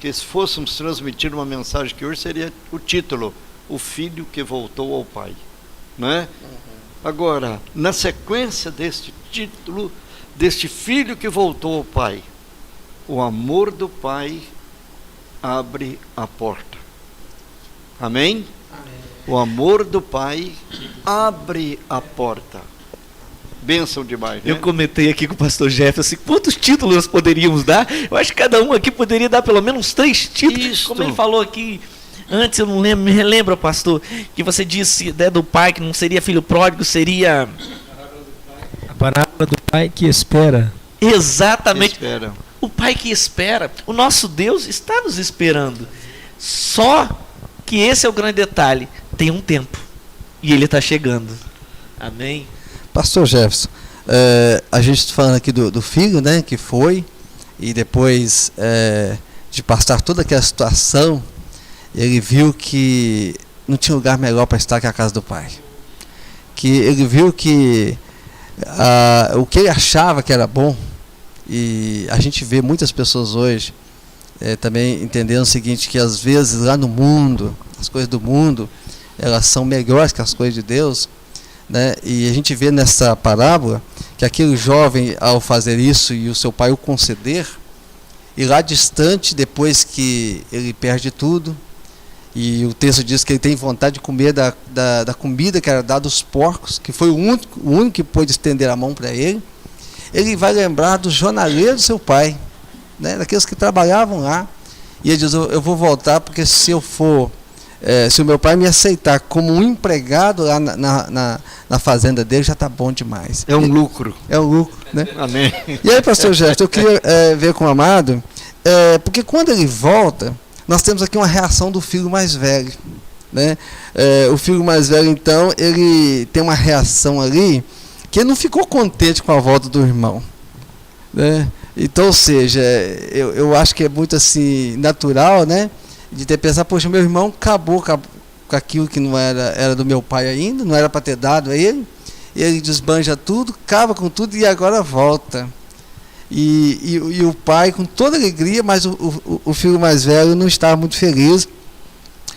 que se fôssemos transmitir uma mensagem que hoje seria o título: O Filho que Voltou ao Pai, né? Agora, na sequência deste título, deste filho que voltou ao Pai, o amor do Pai abre a porta. Amém? Amém. O amor do Pai abre a porta. Bênção demais, né? Eu comentei aqui com o pastor Jefferson, quantos títulos nós poderíamos dar? Eu acho que cada um aqui poderia dar pelo menos 3 títulos. Isso. Como ele falou aqui antes, eu não lembro, me relembra, pastor, que você disse, né, do pai que não seria filho pródigo, seria A parábola do pai que espera. exatamente Espera. o pai que espera. O nosso Deus está nos esperando. Só que esse é o grande detalhe: tem um tempo e ele está chegando. Amém? Pastor Jefferson, a gente está falando aqui do filho, né, que foi, e depois de passar toda aquela situação, ele viu que não tinha lugar melhor para estar que a casa do pai. Que ele viu que o que ele achava que era bom, e a gente vê muitas pessoas hoje também entendendo o seguinte, que às vezes lá no mundo, as coisas do mundo, elas são melhores que as coisas de Deus, né? E a gente vê nessa parábola que aquele jovem, ao fazer isso e o seu pai o conceder, e lá distante, depois que ele perde tudo, e o texto diz que ele tem vontade de comer da comida que era dada aos porcos, que foi o único que pôde estender a mão para ele, ele vai lembrar do jornaleiro do seu pai, né, daqueles que trabalhavam lá, e ele diz: eu vou voltar, porque se o meu pai me aceitar como um empregado lá na fazenda dele, já está bom demais. É um lucro. É um lucro, né? Amém. E aí, pastor Jefferson, eu queria ver com o amado, porque quando ele volta, nós temos aqui uma reação do filho mais velho, né? O filho mais velho, então, ele tem uma reação ali, que ele não ficou contente com a volta do irmão, né? Então, ou seja, eu acho que é muito assim, natural, né? De ter pensado: poxa, meu irmão acabou com aquilo que não era do meu pai ainda, não era para ter dado a ele, ele desbanja tudo, acaba com tudo e agora volta. E o pai com toda alegria, mas o filho mais velho não estava muito feliz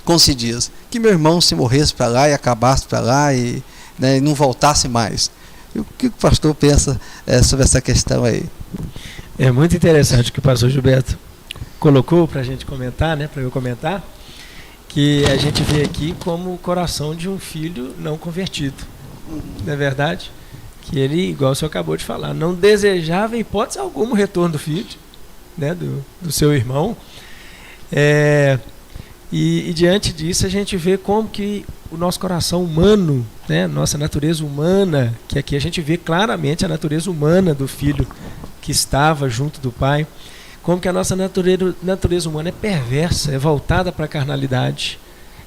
com se diz que meu irmão se morresse para lá e acabasse para lá e, né, e não voltasse mais. E o que o pastor pensa sobre essa questão aí? É muito interessante o que o pastor Gilberto colocou para a gente comentar, né, para eu comentar, que a gente vê aqui como o coração de um filho não convertido. Não é verdade? Que ele, igual o senhor acabou de falar, não desejava em hipótese alguma o retorno do filho, né, do seu irmão. E diante disso a gente vê como que o nosso coração humano, né, nossa natureza humana, que aqui a gente vê claramente a natureza humana do filho que estava junto do pai, como que a nossa natureza humana é perversa, é voltada para a carnalidade,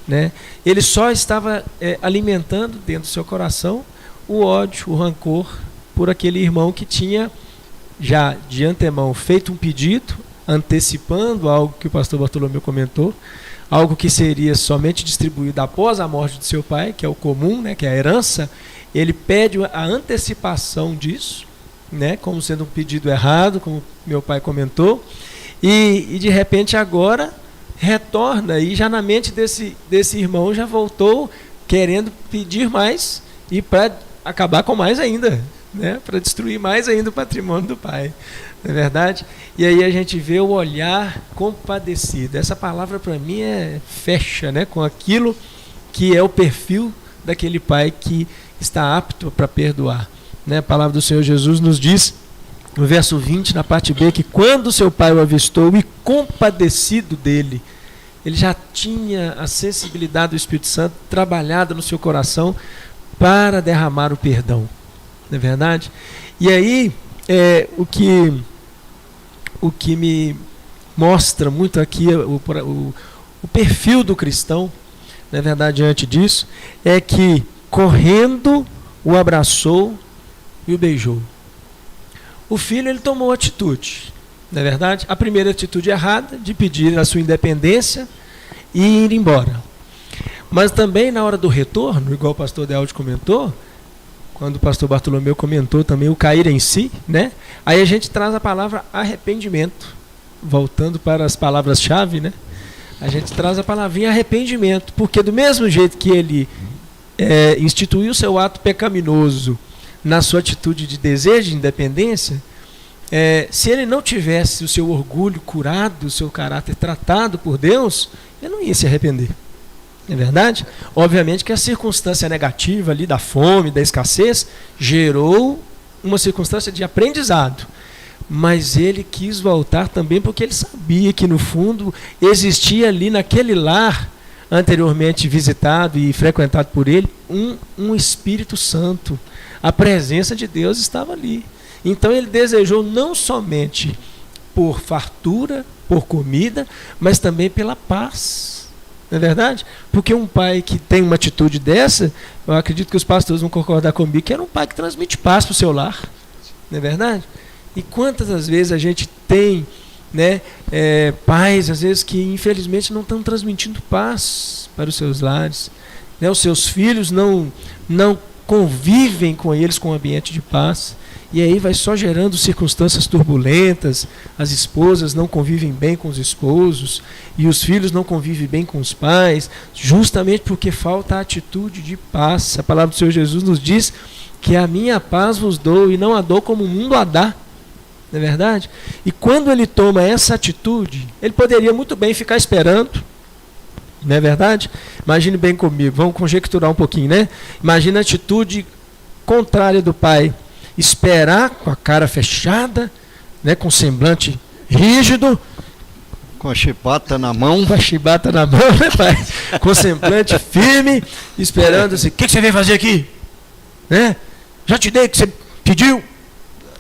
né? Ele só estava alimentando dentro do seu coração o ódio, o rancor por aquele irmão que tinha já de antemão feito um pedido, antecipando algo que o pastor Bartolomeu comentou, algo que seria somente distribuído após a morte de seu pai, que é o comum, né, que é a herança. Ele pede a antecipação disso, né, como sendo um pedido errado, como meu pai comentou, e de repente agora retorna, e já na mente desse irmão já voltou querendo pedir mais e para acabar com mais ainda, né, para destruir mais ainda o patrimônio do pai. Não é verdade? E aí a gente vê o olhar compadecido. Essa palavra para mim fecha, né, com aquilo que é o perfil daquele pai que está apto para perdoar, né? A palavra do Senhor Jesus nos diz, no verso 20, na parte B, que quando seu pai o avistou e compadecido dele, ele já tinha a sensibilidade do Espírito Santo trabalhada no seu coração para derramar o perdão. Não é verdade? E aí, o que me mostra muito aqui o perfil do cristão, na verdade, diante disso, é que correndo o abraçou e o beijou. O filho, ele tomou atitude, não é verdade? A primeira atitude errada, de pedir a sua independência e ir embora. Mas também na hora do retorno, igual o pastor Dealdi comentou, quando o pastor Bartolomeu comentou também o cair em si, né? Aí a gente traz a palavra arrependimento, voltando para as palavras-chave, né? A gente traz a palavrinha arrependimento, porque do mesmo jeito que ele instituiu seu ato pecaminoso na sua atitude de desejo de independência, se ele não tivesse o seu orgulho curado, o seu caráter tratado por Deus, ele não ia se arrepender. Não é verdade? Obviamente que a circunstância negativa ali da fome, da escassez, gerou uma circunstância de aprendizado. Mas ele quis voltar também porque ele sabia que no fundo existia ali naquele lar anteriormente visitado e frequentado por ele um Espírito Santo. A presença de Deus estava ali. Então ele desejou não somente por fartura, por comida, mas também pela paz. Não é verdade? Porque um pai que tem uma atitude dessa, eu acredito que os pastores vão concordar comigo, que era um pai que transmite paz para o seu lar. Não é verdade? E quantas das vezes a gente tem, né, pais, às vezes, que infelizmente não estão transmitindo paz para os seus lares. Né? Os seus filhos não convivem com eles com um ambiente de paz. E aí vai só gerando circunstâncias turbulentas, as esposas não convivem bem com os esposos, e os filhos não convivem bem com os pais, justamente porque falta a atitude de paz. A palavra do Senhor Jesus nos diz que a minha paz vos dou, e não a dou como o mundo a dá. Não é verdade? E quando ele toma essa atitude, ele poderia muito bem ficar esperando. Não é verdade? Imagine bem comigo, vamos conjecturar um pouquinho, né? Imagina a atitude contrária do pai. Esperar com a cara fechada, né, com semblante rígido, com a chibata na mão. Com a chibata na mão, né, pai? Com semblante firme, esperando assim, o que você veio fazer aqui? Né? Já te dei o que você pediu.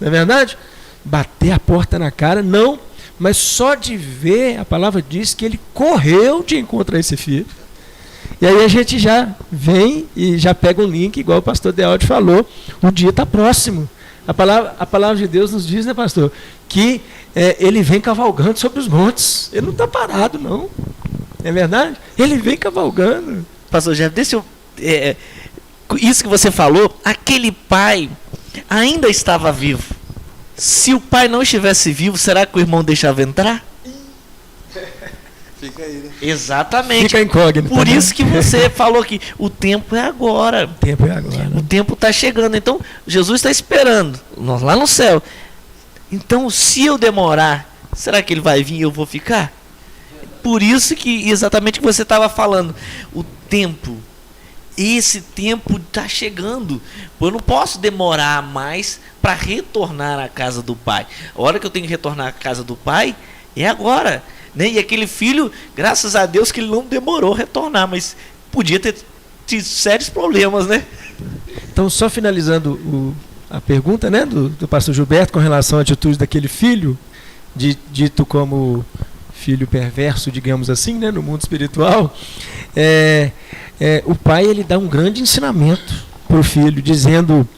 Não é verdade? Bater a porta na cara, não, mas só de ver, a palavra diz que ele correu de encontro a esse filho. E aí a gente já vem e já pega um link, igual o pastor Dealdi falou, o dia está próximo. A palavra de Deus nos diz, né, pastor, que ele vem cavalgando sobre os montes. Ele não está parado, não. É verdade? Ele vem cavalgando. Pastor Jeff, deixa eu... isso que você falou, aquele pai ainda estava vivo. Se o pai não estivesse vivo, será que o irmão deixava entrar? Fica aí, né? Exatamente. Fica incógnito. Por isso que você falou que o tempo é agora. O tempo é agora. O tempo está chegando. Então, Jesus está esperando. Nós lá no céu. Então, se eu demorar, será que ele vai vir e eu vou ficar? Por isso que, exatamente o que você estava falando. O tempo. Esse tempo está chegando. Eu não posso demorar mais para retornar à casa do pai. A hora que eu tenho que retornar à casa do pai é agora. Né? E aquele filho, graças a Deus que ele não demorou a retornar, mas podia ter sérios problemas, né? Então, só finalizando a pergunta, né, do pastor Gilberto com relação à atitude daquele filho, dito como filho perverso, digamos assim, né, no mundo espiritual, o pai ele dá um grande ensinamento para o filho, dizendo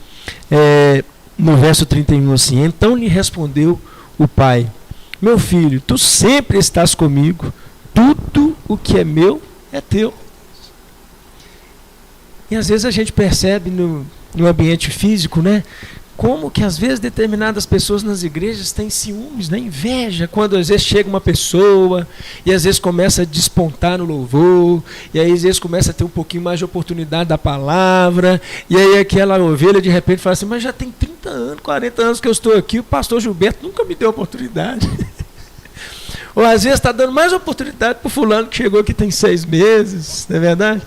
no verso 31 assim: então lhe respondeu o pai: meu filho, tu sempre estás comigo, tudo o que é meu é teu. E às vezes a gente percebe no ambiente físico, né, como que às vezes determinadas pessoas nas igrejas têm ciúmes, né, inveja, quando às vezes chega uma pessoa e às vezes começa a despontar no louvor, e aí às vezes começa a ter um pouquinho mais de oportunidade da palavra, e aí aquela ovelha de repente fala assim: mas já tem 30 anos, 40 anos que eu estou aqui, o pastor Gilberto nunca me deu oportunidade. Ou às vezes está dando mais oportunidade para o fulano que chegou aqui tem 6 meses, não é verdade?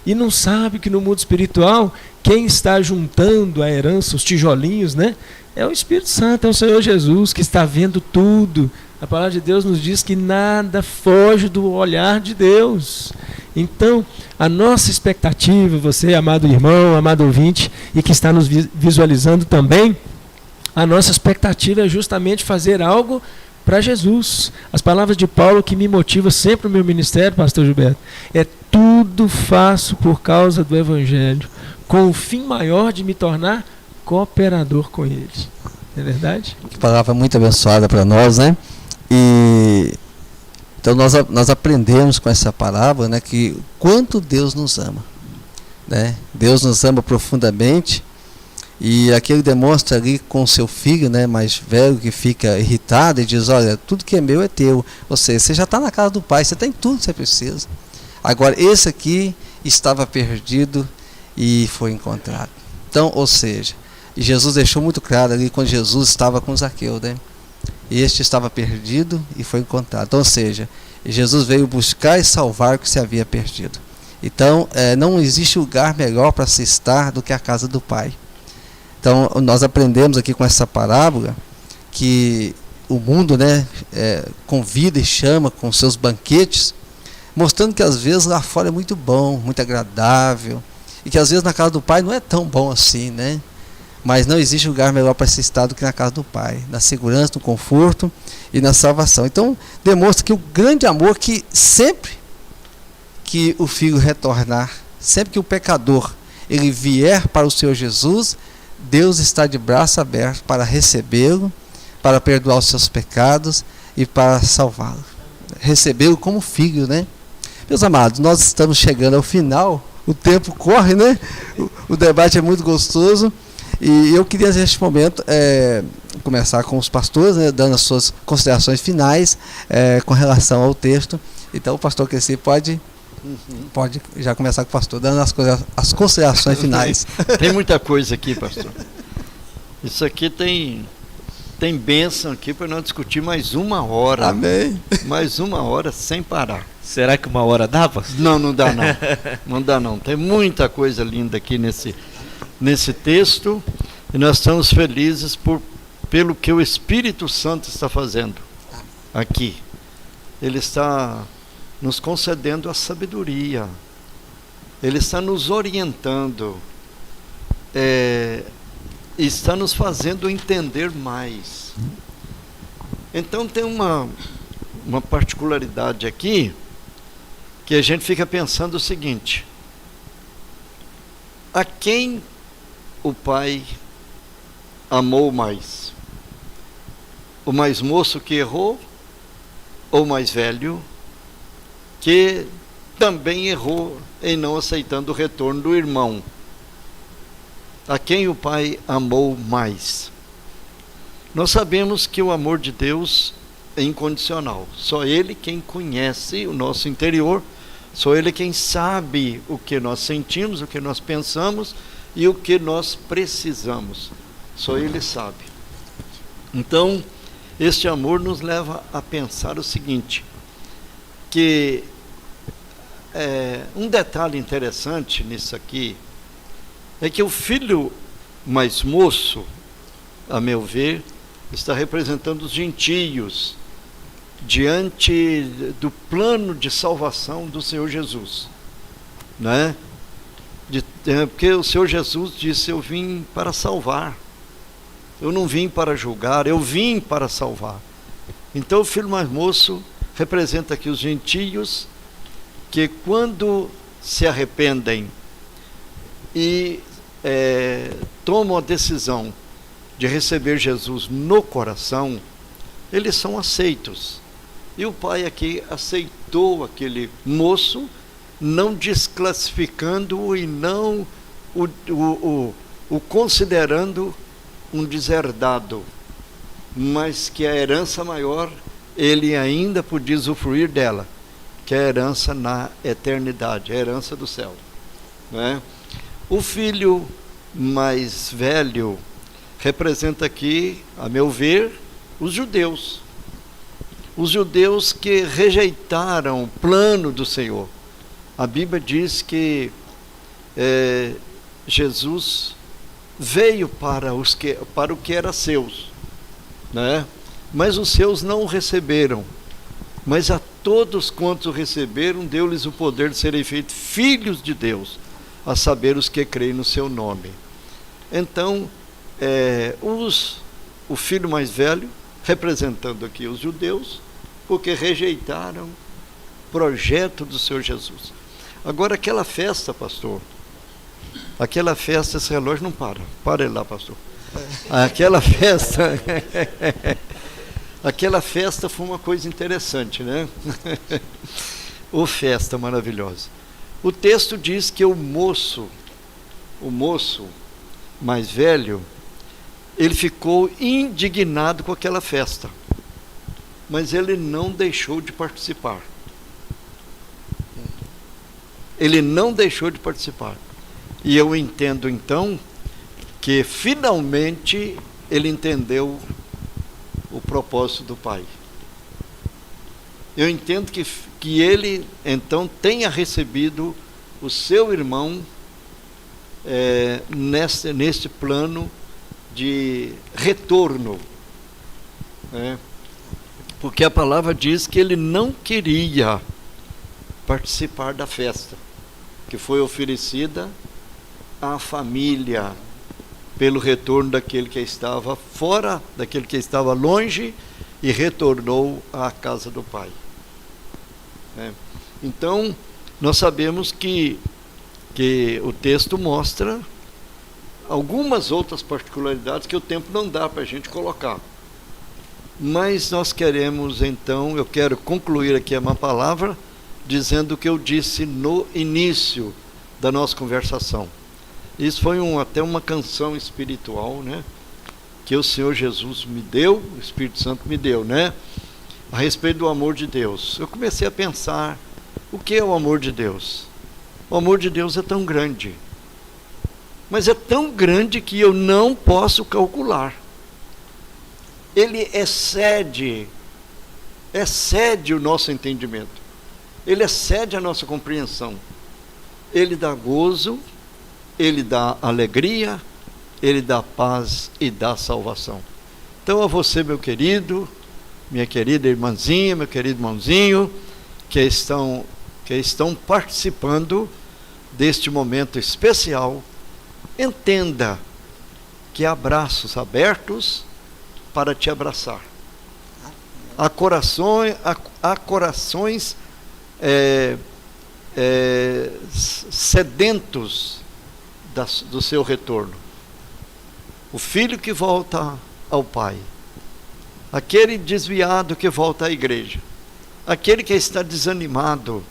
E não sabe que no mundo espiritual, quem está juntando a herança, os tijolinhos, né, é o Espírito Santo, é o Senhor Jesus, que está vendo tudo. A palavra de Deus nos diz que nada foge do olhar de Deus. Então, a nossa expectativa, você, amado irmão, amado ouvinte, e que está nos visualizando também, a nossa expectativa é justamente fazer algo para Jesus. As palavras de Paulo que me motivam sempre no meu ministério, pastor Gilberto, tudo faço por causa do Evangelho, com o fim maior de me tornar cooperador com ele. Não é verdade? Que palavra muito abençoada para nós, né? E então nós aprendemos com essa palavra, né, que quanto Deus nos ama, né? Deus nos ama profundamente. E aqui ele demonstra ali com seu filho, né, mais velho, que fica irritado e diz: olha, tudo que é meu é teu. Ou seja, você já está na casa do pai, você tem tudo que você precisa. Agora, esse aqui estava perdido e foi encontrado. Então, ou seja, Jesus deixou muito claro ali quando Jesus estava com Zaqueu, né? Este estava perdido e foi encontrado. Então, ou seja, Jesus veio buscar e salvar o que se havia perdido. Então, não existe lugar melhor para se estar do que a casa do pai. Então, nós aprendemos aqui com essa parábola que o mundo, né, convida e chama com seus banquetes, mostrando que às vezes lá fora é muito bom, muito agradável, e que às vezes na casa do pai não é tão bom assim, né? Mas não existe lugar melhor para se estar do que na casa do pai, na segurança, no conforto e na salvação. Então, demonstra que o grande amor que sempre que o filho retornar, sempre que o pecador ele vier para o Senhor Jesus, Deus está de braço aberto para recebê-lo, para perdoar os seus pecados e para salvá-lo. Recebê-lo como filho, né? Meus amados, nós estamos chegando ao final, o tempo corre, né? O debate é muito gostoso e eu queria neste momento começar com os pastores, né, dando as suas considerações finais com relação ao texto. Então o pastor Cresci pode já começar com o pastor, dando as considerações finais. Tem muita coisa aqui, pastor. Isso aqui tem bênção aqui para nós discutir mais 1 hora. Amém. Mais 1 hora sem parar. Será que 1 hora dá, pastor? Não dá não. Não dá não. Tem muita coisa linda aqui nesse texto e nós estamos felizes pelo que o Espírito Santo está fazendo aqui. Ele está nos concedendo a sabedoria, Ele está nos orientando, está nos fazendo entender mais. Então tem uma particularidade aqui, que a gente fica pensando o seguinte: a quem o pai amou mais? O mais moço que errou, ou o mais velho, que também errou em não aceitando o retorno do irmão? A quem o pai amou mais? Nós sabemos que o amor de Deus é incondicional. Só Ele quem conhece o nosso interior, só Ele quem sabe o que nós sentimos, o que nós pensamos e o que nós precisamos. Só Ele sabe. Então, este amor nos leva a pensar o seguinte, que um detalhe interessante nisso aqui é que o filho mais moço, a meu ver, está representando os gentios diante do plano de salvação do Senhor Jesus, né? Porque o Senhor Jesus disse: eu vim para salvar. Eu não vim para julgar, eu vim para salvar. Então o filho mais moço representa aqui os gentios que, quando se arrependem e tomam a decisão de receber Jesus no coração, eles são aceitos. E o pai aqui aceitou aquele moço, não desclassificando-o e não o considerando um deserdado, mas que a herança maior ele ainda podia usufruir dela, que é a herança na eternidade, a herança do céu, não é? O filho mais velho representa aqui, a meu ver, os judeus que rejeitaram o plano do Senhor. A Bíblia diz que Jesus veio para o que era seus, né? Mas os seus não o receberam. Mas a todos quantos o receberam, deu-lhes o poder de serem feitos filhos de Deus, a saber, os que creem no seu nome. Então, o filho mais velho, representando aqui os judeus, porque rejeitaram o projeto do Senhor Jesus. Agora, aquela festa, pastor, aquela festa, esse relógio não para ele lá, pastor. Aquela festa aquela festa foi uma coisa interessante, né? Ô festa maravilhosa. O texto diz que o moço mais velho, ele ficou indignado com aquela festa, mas ele não deixou de participar. Ele não deixou de participar. E eu entendo então que finalmente ele entendeu o propósito do Pai. Eu entendo que ele então tenha recebido o seu irmão neste plano de retorno, né? Porque a palavra diz que ele não queria participar da festa que foi oferecida à família pelo retorno daquele que estava fora, daquele que estava longe e retornou à casa do Pai. Então, nós sabemos que o texto mostra algumas outras particularidades que o tempo não dá para a gente colocar. Mas nós queremos, então, eu quero concluir aqui uma palavra dizendo o que eu disse no início da nossa conversação. Isso foi até uma canção espiritual, né? Que o Senhor Jesus me deu, o Espírito Santo me deu, né? A respeito do amor de Deus. Eu comecei a pensar, o que é o amor de Deus? O amor de Deus é tão grande. Mas é tão grande que eu não posso calcular. Ele excede o nosso entendimento. Ele excede a nossa compreensão. Ele dá gozo, ele dá alegria, ele dá paz e dá salvação. Então a você, meu querido, minha querida irmãzinha, meu querido irmãozinho, que estão participando deste momento especial, entenda que há braços abertos para te abraçar. Há corações sedentos do seu retorno. O filho que volta ao Pai, aquele desviado que volta à igreja, aquele que está desanimado,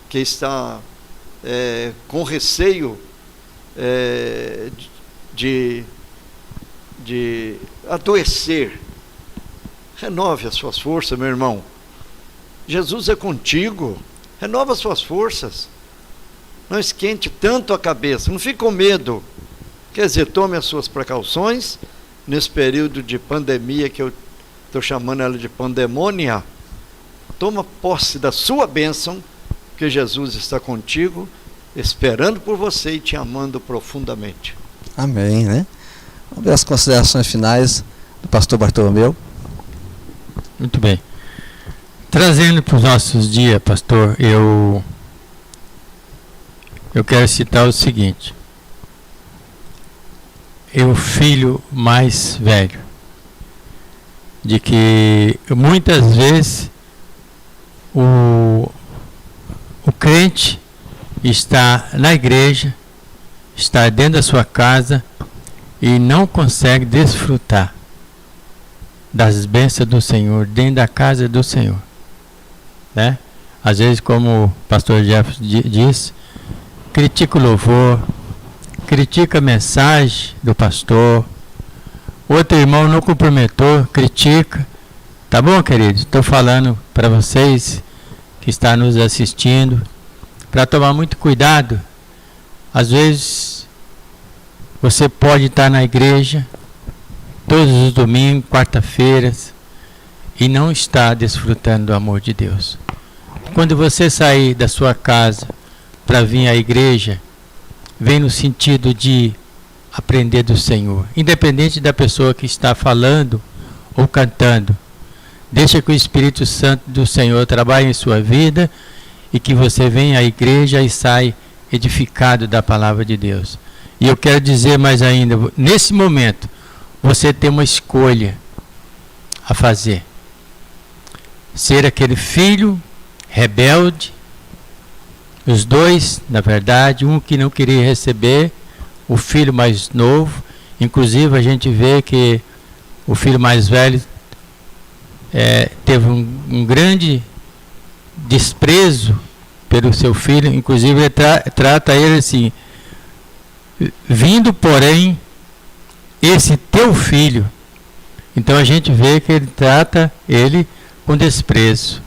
que está com receio de adoecer. Renove as suas forças, meu irmão. Jesus é contigo. Renova as suas forças. Não esquente tanto a cabeça, não fique com medo. Quer dizer, tome as suas precauções nesse período de pandemia, que eu estou chamando ela de pandemônia. Toma posse da sua bênção, que Jesus está contigo, esperando por você e te amando profundamente. Amém, né? Vamos ver as considerações finais do pastor Bartolomeu. Muito bem. Trazendo para os nossos dias, pastor, eu quero citar o seguinte: o filho mais velho, de que muitas vezes o crente está na igreja, está dentro da sua casa e não consegue desfrutar das bênçãos do Senhor dentro da casa do Senhor, né? Às vezes, como o pastor Jefferson diz, critica o louvor, critica a mensagem do pastor, outro irmão não cumprimentou, critica. Tá bom, queridos? Estou falando para vocês que estão nos assistindo, para tomar muito cuidado. Às vezes, você pode estar na igreja todos os domingos, quarta-feiras, e não está desfrutando do amor de Deus. Quando você sair da sua casa para vir à igreja, vem no sentido de aprender do Senhor, independente da pessoa que está falando ou cantando. Deixa que o Espírito Santo do Senhor trabalhe em sua vida e que você venha à igreja e saia edificado da palavra de Deus. E eu quero dizer mais ainda, nesse momento, você tem uma escolha a fazer. Ser aquele filho rebelde, os dois, na verdade, um que não queria receber, o filho mais novo. Inclusive a gente vê que o filho mais velho teve um grande desprezo pelo seu filho. Inclusive ele trata ele assim: vindo porém esse teu filho. Então a gente vê que ele trata ele com desprezo.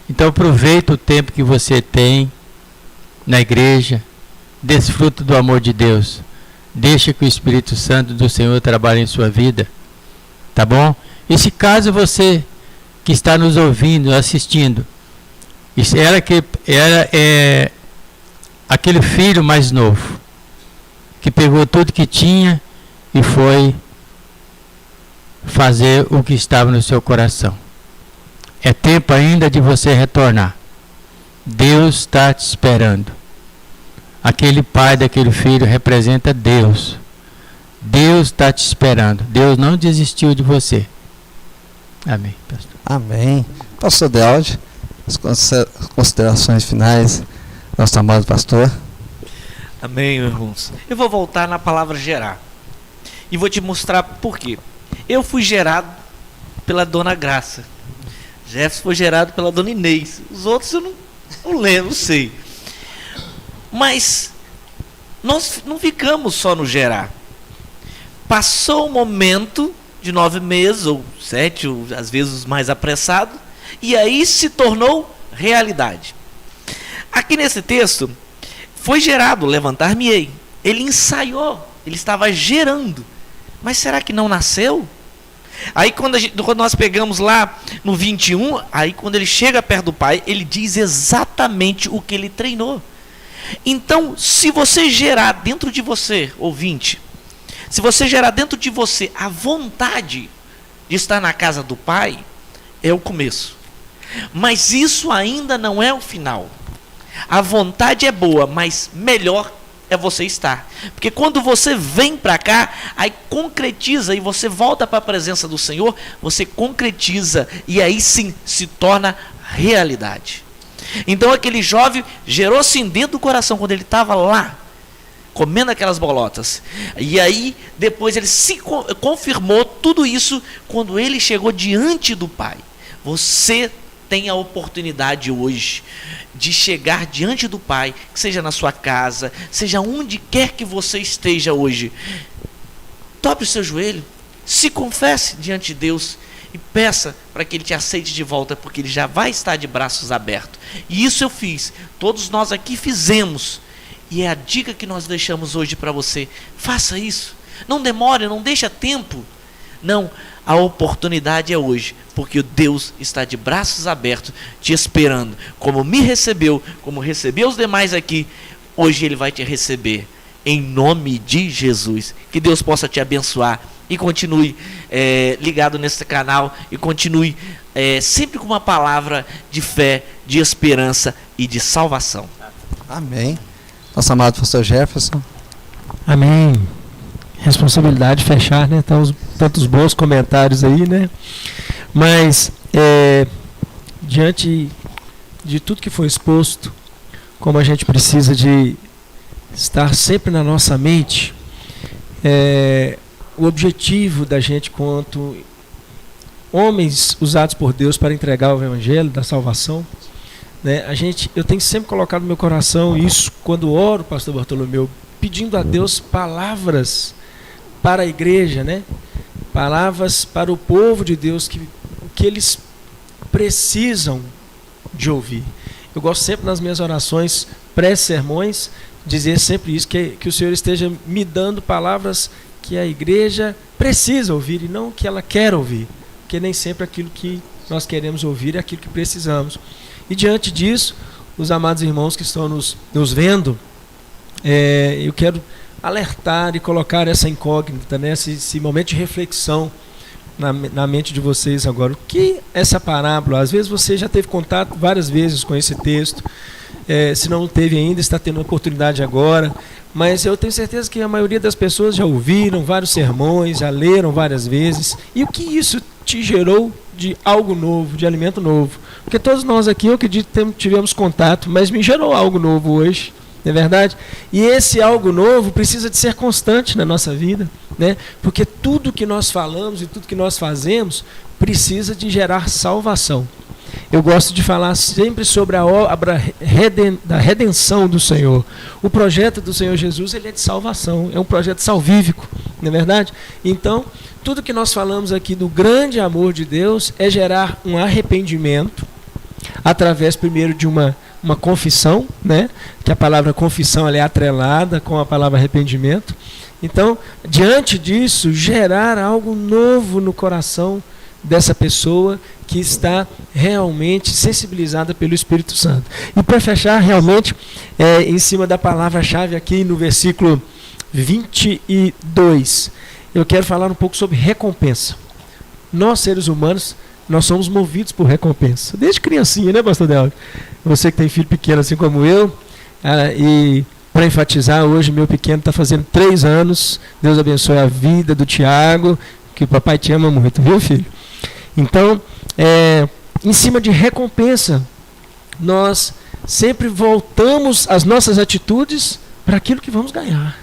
Então aproveita o tempo que você tem na igreja, desfruta do amor de Deus, deixa que o Espírito Santo do Senhor trabalhe em sua vida, tá bom? E se caso você que está nos ouvindo, assistindo, era aquele filho mais novo, que pegou tudo que tinha e foi fazer o que estava no seu coração. É tempo ainda de você retornar. Deus está te esperando. Aquele pai daquele filho representa Deus. Deus está te esperando. Deus não desistiu de você. Amém, pastor. Amém. Pastor Dealdi, as considerações finais, nosso amado pastor. Amém, irmãos. Eu vou voltar na palavra gerar. E vou te mostrar por quê. Eu fui gerado pela dona Graça. Jefferson foi gerado pela dona Inês. Os outros eu não lembro, não sei. Mas nós não ficamos só no gerar. Passou o momento de 9 meses, ou 7, ou às vezes mais apressado, e aí se tornou realidade. Aqui nesse texto, foi gerado, levantar-me-ei. Ele ensaiou, ele estava gerando. Mas será que não nasceu? Aí quando nós pegamos lá no 21, aí quando ele chega perto do pai, ele diz exatamente o que ele treinou. Então, se você gerar dentro de você, ouvinte, se você gerar dentro de você a vontade de estar na casa do pai, é o começo. Mas isso ainda não é o final. A vontade é boa, mas melhor é você estar. Porque quando você vem para cá, aí concretiza e você volta para a presença do Senhor, você concretiza e aí sim se torna realidade. Então aquele jovem gerou sim dentro do coração quando ele estava lá, comendo aquelas bolotas. E aí depois ele se confirmou tudo isso quando ele chegou diante do Pai. Você tem a oportunidade hoje de chegar diante do Pai, que seja na sua casa, seja onde quer que você esteja hoje. Dobre o seu joelho, se confesse diante de Deus e peça para que Ele te aceite de volta, porque Ele já vai estar de braços abertos. E isso eu fiz, todos nós aqui fizemos, e é a dica que nós deixamos hoje para você. Faça isso, não demore, não deixa tempo. Não, a oportunidade é hoje, porque Deus está de braços abertos, te esperando. Como me recebeu, como recebeu os demais aqui, hoje Ele vai te receber, em nome de Jesus. Que Deus possa te abençoar e continue ligado nesse canal e continue sempre com uma palavra de fé, de esperança e de salvação. Amém. nosso amado pastor Jefferson. Amém. Responsabilidade de fechar, né? Tantos bons comentários aí, né? Mas, diante de tudo que foi exposto, como a gente precisa de estar sempre na nossa mente, o objetivo da gente quanto homens usados por Deus para entregar o Evangelho da salvação, né? Eu tenho sempre colocado no meu coração isso quando oro, pastor Bartolomeu, pedindo a Deus palavras para a igreja, né? Palavras para o povo de Deus que eles precisam de ouvir. Eu gosto sempre nas minhas orações pré-sermões dizer sempre isso, que o Senhor esteja me dando palavras que a igreja precisa ouvir e não que ela quer ouvir, porque nem sempre aquilo que nós queremos ouvir é aquilo que precisamos. E diante disso, os amados irmãos que estão nos vendo, eu quero alertar e colocar essa incógnita, né, esse momento de reflexão na mente de vocês agora. O que essa parábola, às vezes você já teve contato várias vezes com esse texto, se não teve ainda, está tendo oportunidade agora, mas eu tenho certeza que a maioria das pessoas já ouviram vários sermões, já leram várias vezes. E o que isso te gerou de algo novo, de alimento novo? Porque todos nós aqui, eu acredito, tivemos contato, mas me gerou algo novo hoje, não é verdade? E esse algo novo precisa de ser constante na nossa vida, né? Porque tudo que nós falamos e tudo que nós fazemos precisa de gerar salvação. Eu gosto de falar sempre sobre a obra da redenção do Senhor. O projeto do Senhor Jesus, ele é de salvação, é um projeto salvífico, não é verdade? Então, tudo que nós falamos aqui do grande amor de Deus é gerar um arrependimento, através primeiro de uma confissão, né? Que a palavra confissão ela é atrelada com a palavra arrependimento. Então, diante disso, gerar algo novo no coração dessa pessoa que está realmente sensibilizada pelo Espírito Santo. E para fechar, realmente, em cima da palavra-chave aqui no versículo 22, eu quero falar um pouco sobre recompensa. Nós, seres humanos, nós somos movidos por recompensa. Desde criancinha, né, pastor Delcio? Você que tem filho pequeno assim como eu, e para enfatizar, hoje meu pequeno está fazendo 3 anos, Deus abençoe a vida do Tiago, que o papai te ama muito, viu, filho? Então, em cima de recompensa, nós sempre voltamos as nossas atitudes para aquilo que vamos ganhar,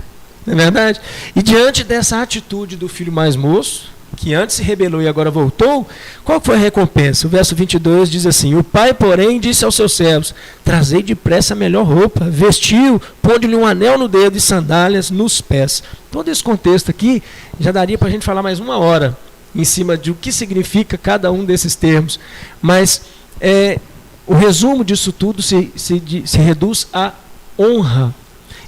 não é verdade? E diante dessa atitude do filho mais moço, que antes se rebelou e agora voltou, qual foi a recompensa? O verso 22 diz assim: o pai, porém, disse aos seus servos: trazei depressa a melhor roupa, vestiu, pondo-lhe um anel no dedo e sandálias nos pés. Todo esse contexto aqui já daria para a gente falar mais 1 hora em cima de o que significa cada um desses termos, mas o resumo disso tudo se reduz à honra.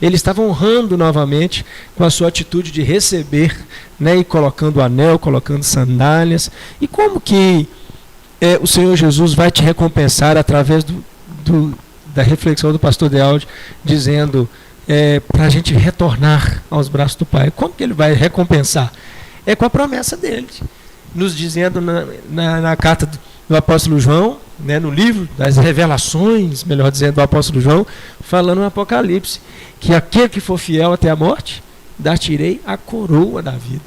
Ele estava honrando novamente com a sua atitude de receber, né, e colocando o anel, colocando sandálias. E como que o Senhor Jesus vai te recompensar através da reflexão do pastor Dealdi, dizendo para a gente retornar aos braços do Pai? Como que ele vai recompensar? É com a promessa dele, nos dizendo na carta do apóstolo João, né, no livro das revelações, melhor dizendo, do apóstolo João, falando no Apocalipse, que aquele que for fiel até a morte, dar-te-ei a coroa da vida.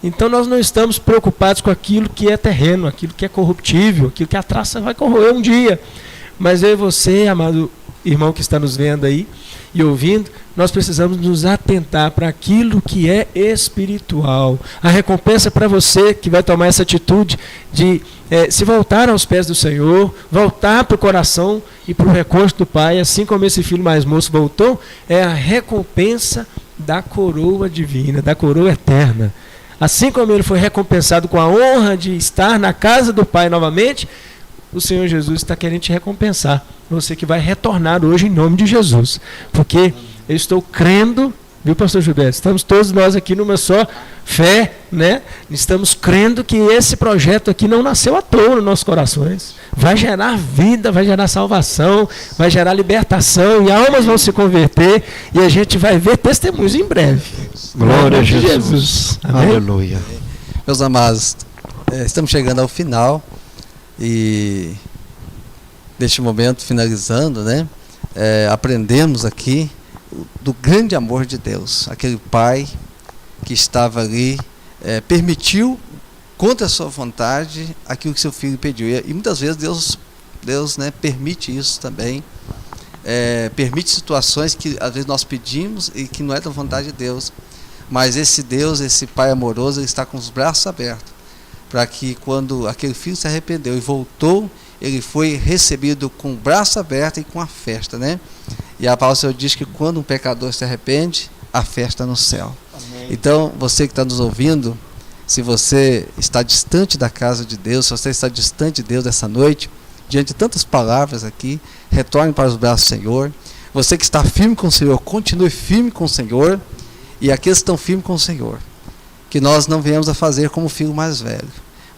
Então nós não estamos preocupados com aquilo que é terreno, aquilo que é corruptível, aquilo que a traça vai corroer um dia. Mas eu e você, amado irmão que está nos vendo aí e ouvindo, nós precisamos nos atentar para aquilo que é espiritual. A recompensa para você que vai tomar essa atitude de se voltar aos pés do Senhor, voltar para o coração e para o recôncavo do Pai, assim como esse filho mais moço voltou, é a recompensa da coroa divina, da coroa eterna. Assim como ele foi recompensado com a honra de estar na casa do Pai novamente, o Senhor Jesus está querendo te recompensar. Você que vai retornar hoje em nome de Jesus. Porque eu estou crendo, viu, pastor Gilberto? Estamos todos nós aqui numa só fé, né? Estamos crendo que esse projeto aqui não nasceu à toa nos nossos corações. Vai gerar vida, vai gerar salvação, vai gerar libertação, e almas vão se converter, e a gente vai ver testemunhos em breve. Glória a Jesus. Amém? Aleluia. Meus amados, estamos chegando ao final, e neste momento, finalizando, né? Aprendemos aqui do grande amor de Deus. Aquele pai que estava ali, permitiu, contra a sua vontade, aquilo que seu filho pediu. E muitas vezes Deus, né, permite isso também. Permite situações que às vezes nós pedimos e que não é da vontade de Deus. Mas esse Deus, esse Pai amoroso, ele está com os braços abertos, para que quando aquele filho se arrependeu e voltou, ele foi recebido com o braço aberto e com a festa, né? E a palavra do Senhor diz que quando um pecador se arrepende, a festa no céu. Amém. Então, você que está nos ouvindo, se você está distante da casa de Deus, se você está distante de Deus essa noite, diante de tantas palavras aqui, retorne para os braços do Senhor. Você que está firme com o Senhor, continue firme com o Senhor. E aqueles que estão firmes com o Senhor, que nós não venhamos a fazer como o filho mais velho,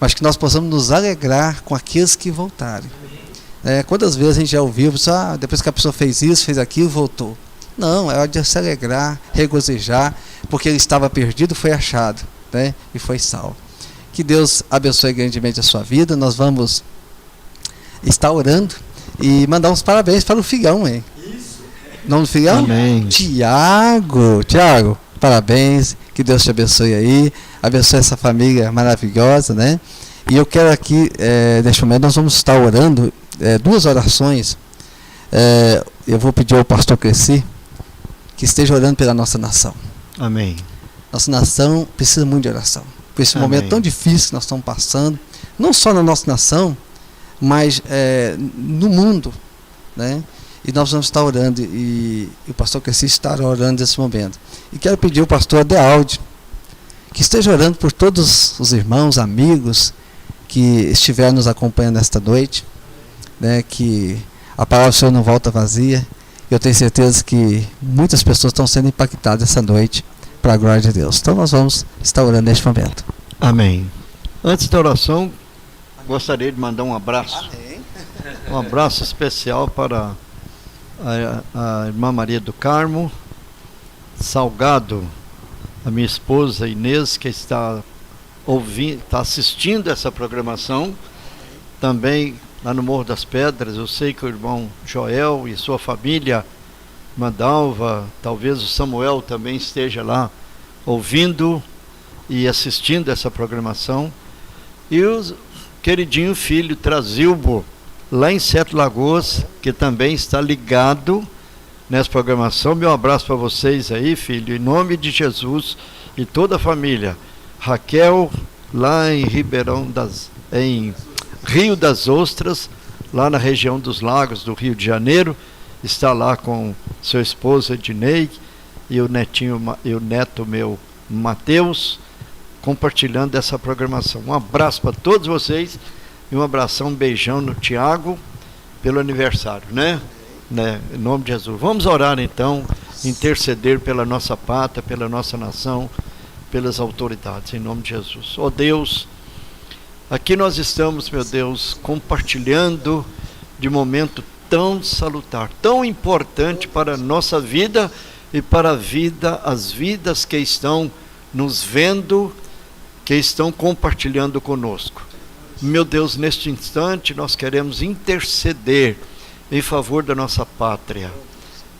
mas que nós possamos nos alegrar com aqueles que voltarem. Quantas vezes a gente já ouviu, depois que a pessoa fez isso, fez aquilo, voltou. Não, é hora de se alegrar, regozijar, porque ele estava perdido, foi achado, né, e foi salvo. Que Deus abençoe grandemente a sua vida. Nós vamos estar orando e mandar uns parabéns para o filhão, hein? Nome do filhão? Amém. Tiago, parabéns, que Deus te abençoe aí, abençoe essa família maravilhosa, né? E eu quero aqui, neste momento, nós vamos estar orando, 2 orações. Eu vou pedir ao pastor Cresci que esteja orando pela nossa nação. Amém. Nossa nação precisa muito de oração, por esse momento tão difícil que nós estamos passando, não só na nossa nação, mas no mundo, né? E nós vamos estar orando, e o pastor Cresci estará orando nesse momento. E quero pedir ao pastor Adealdi que esteja orando por todos os irmãos, amigos que estiveram nos acompanhando esta noite, né, que a palavra do Senhor não volta vazia. Eu tenho certeza que muitas pessoas estão sendo impactadas essa noite para a glória de Deus. Então nós vamos estar orando neste momento. Amém. Antes da oração, gostaria de mandar um abraço. Amém. Um abraço especial para a irmã Maria do Carmo Salgado, a minha esposa Inês, que está assistindo essa programação. Também lá no Morro das Pedras, eu sei que o irmão Joel e sua família, Mandalva, talvez o Samuel também esteja lá ouvindo e assistindo essa programação. E o queridinho filho Trazilbo, lá em Sete Lagoas, que também está ligado nessa programação. Meu abraço para vocês aí, filho, em nome de Jesus, e toda a família. Raquel, lá em em Rio das Ostras, lá na região dos Lagos do Rio de Janeiro, está lá com seu esposo Ednei e o neto meu Mateus, compartilhando essa programação. Um abraço para todos vocês e um abração, um beijão no Tiago pelo aniversário, né? Em nome de Jesus. Vamos orar então, interceder pela nossa pátria, pela nossa nação, pelas autoridades, em nome de Jesus. Ó Deus, aqui nós estamos, meu Deus, compartilhando de momento tão salutar, tão importante para a nossa vida e para as vidas que estão nos vendo, que estão compartilhando conosco. Meu Deus, neste instante nós queremos interceder em favor da nossa pátria,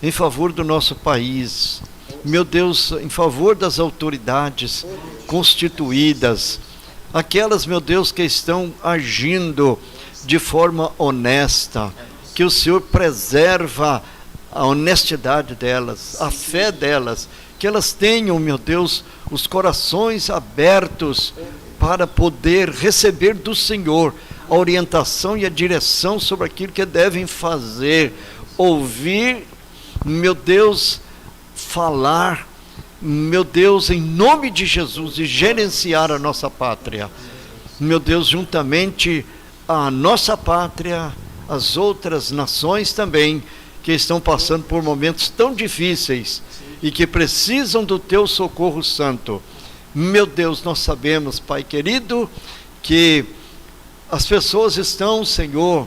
em favor do nosso país, meu Deus, em favor das autoridades constituídas, aquelas, meu Deus, que estão agindo de forma honesta, que o Senhor preserva a honestidade delas, a fé delas, que elas tenham, meu Deus, os corações abertos para poder receber do Senhor a orientação e a direção sobre aquilo que devem fazer, ouvir, meu Deus, falar, meu Deus, em nome de Jesus, e gerenciar a nossa pátria. Meu Deus, juntamente a nossa pátria, as outras nações também, que estão passando por momentos tão difíceis e que precisam do teu socorro santo. Meu Deus, nós sabemos, Pai querido, que as pessoas estão, Senhor,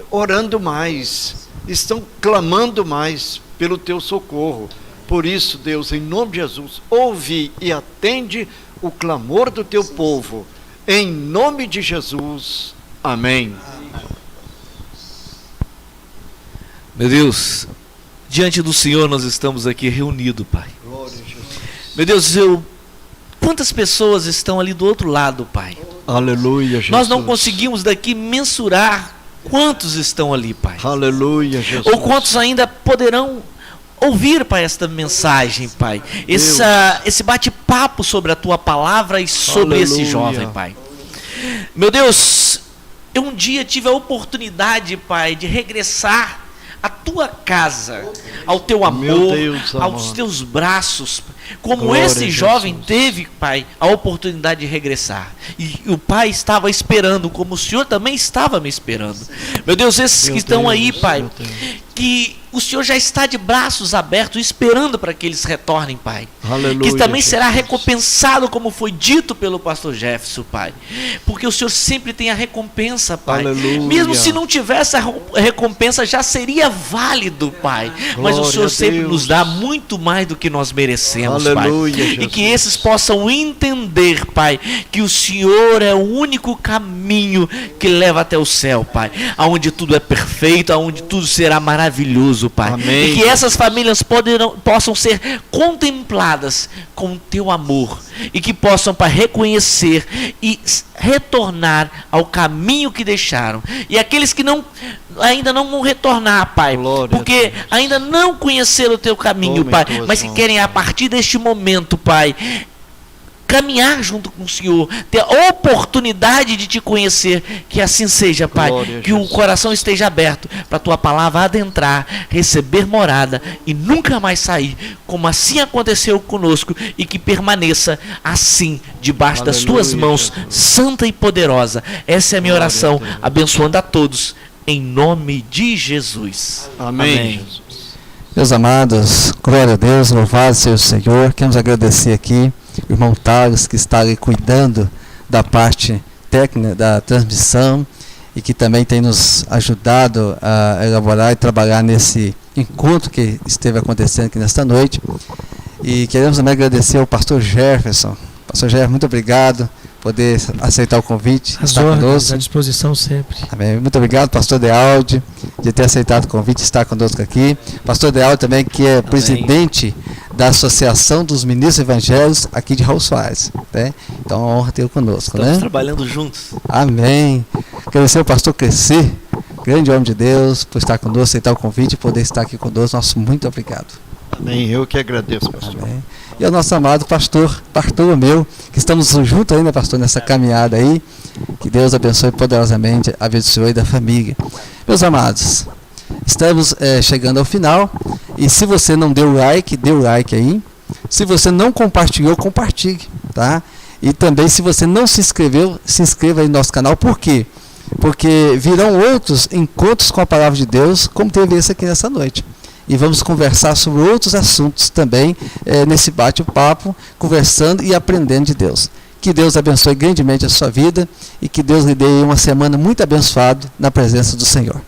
orando mais, estão clamando mais pelo teu socorro. Por isso, Deus, em nome de Jesus, ouve e atende o clamor do teu povo. Em nome de Jesus. Amém. Meu Deus, diante do Senhor nós estamos aqui reunidos, Pai. Meu Deus, quantas pessoas estão ali do outro lado, Pai? Aleluia, Jesus. Nós não conseguimos daqui mensurar quantos estão ali, Pai. Aleluia, Jesus. Ou quantos ainda poderão ouvir, Pai, esta mensagem, Pai. Esse bate-papo sobre a Tua palavra e sobre esse jovem, Pai. Meu Deus, eu um dia tive a oportunidade, Pai, de regressar à Tua casa, ao Teu amor, aos Teus braços, como Glória esse jovem teve, Pai, a oportunidade de regressar. E o Pai estava esperando, como o Senhor também estava me esperando. Meu Deus, esses que estão aí, Pai, que o Senhor já está de braços abertos, esperando para que eles retornem, Pai. Aleluia, que também será Jesus. recompensado, como foi dito pelo pastor Jefferson, Pai. Porque o Senhor sempre tem a recompensa, Pai. Aleluia. Mesmo se não tivesse a recompensa, já seria válido, Pai. Mas o Glória Senhor a sempre Deus. nos dá muito mais do que nós merecemos, Aleluia, Pai. E Jesus. que esses possam entender, Pai, que o Senhor é o único caminho que leva até o céu, Pai. Aonde tudo é perfeito, aonde tudo será maravilhoso, Pai. Amém. E que essas famílias possam ser contempladas com o Teu amor. E que possam, Pai, reconhecer e retornar ao caminho que deixaram. E aqueles que ainda não vão retornar, Pai, Glória porque ainda não conheceram o Teu caminho, Toma em Pai, tuas mas que mãos, querem a partir deste momento, Pai, caminhar junto com o Senhor, ter a oportunidade de Te conhecer, que assim seja, Pai. Glória a Que o Jesus. coração esteja aberto para a Tua palavra adentrar, receber morada e nunca mais sair, como assim aconteceu conosco, e que permaneça assim, debaixo das Tuas Aleluia, mãos, Jesus. santa e poderosa. Essa é a minha Glória oração, a Deus. abençoando a todos, em nome de Jesus. Amém. Jesus. Meus amados, glória a Deus, louvado seja o Senhor. Queremos agradecer aqui o irmão Thales, que está ali cuidando da parte técnica da transmissão e que também tem nos ajudado a elaborar e trabalhar nesse encontro que esteve acontecendo aqui nesta noite. E queremos também agradecer ao pastor Jefferson. Pastor Jefferson, muito obrigado por poder aceitar o convite. As estar ordens conosco. à disposição sempre. Amém. Muito obrigado, pastor Dealdi, de ter aceitado o convite e estar conosco aqui. Pastor Dealdi também, que é presidente da Associação dos Ministros Evangélicos aqui de Raul Soares. Né? Então é uma honra tê-lo conosco. Estamos Né? trabalhando juntos. Amém. Agradecer ao pastor Crescer, grande homem de Deus, por estar conosco, aceitar o convite e poder estar aqui conosco. Nosso muito obrigado. Amém. Eu que agradeço, pastor. Amém. E ao nosso amado pastor Bartolomeu, que estamos juntos ainda, pastor, nessa caminhada aí. Que Deus abençoe poderosamente a vida do Senhor e da família. Meus amados, estamos chegando ao final. E se você não deu like, dê o like aí. Se você não compartilhou, compartilhe, tá? E também, se você não se inscreveu, se inscreva aí no nosso canal. Por quê? Porque virão outros encontros com a palavra de Deus, como teve esse aqui nessa noite. E vamos conversar sobre outros assuntos também, nesse bate-papo, conversando e aprendendo de Deus. Que Deus abençoe grandemente a sua vida e que Deus lhe dê uma semana muito abençoada na presença do Senhor.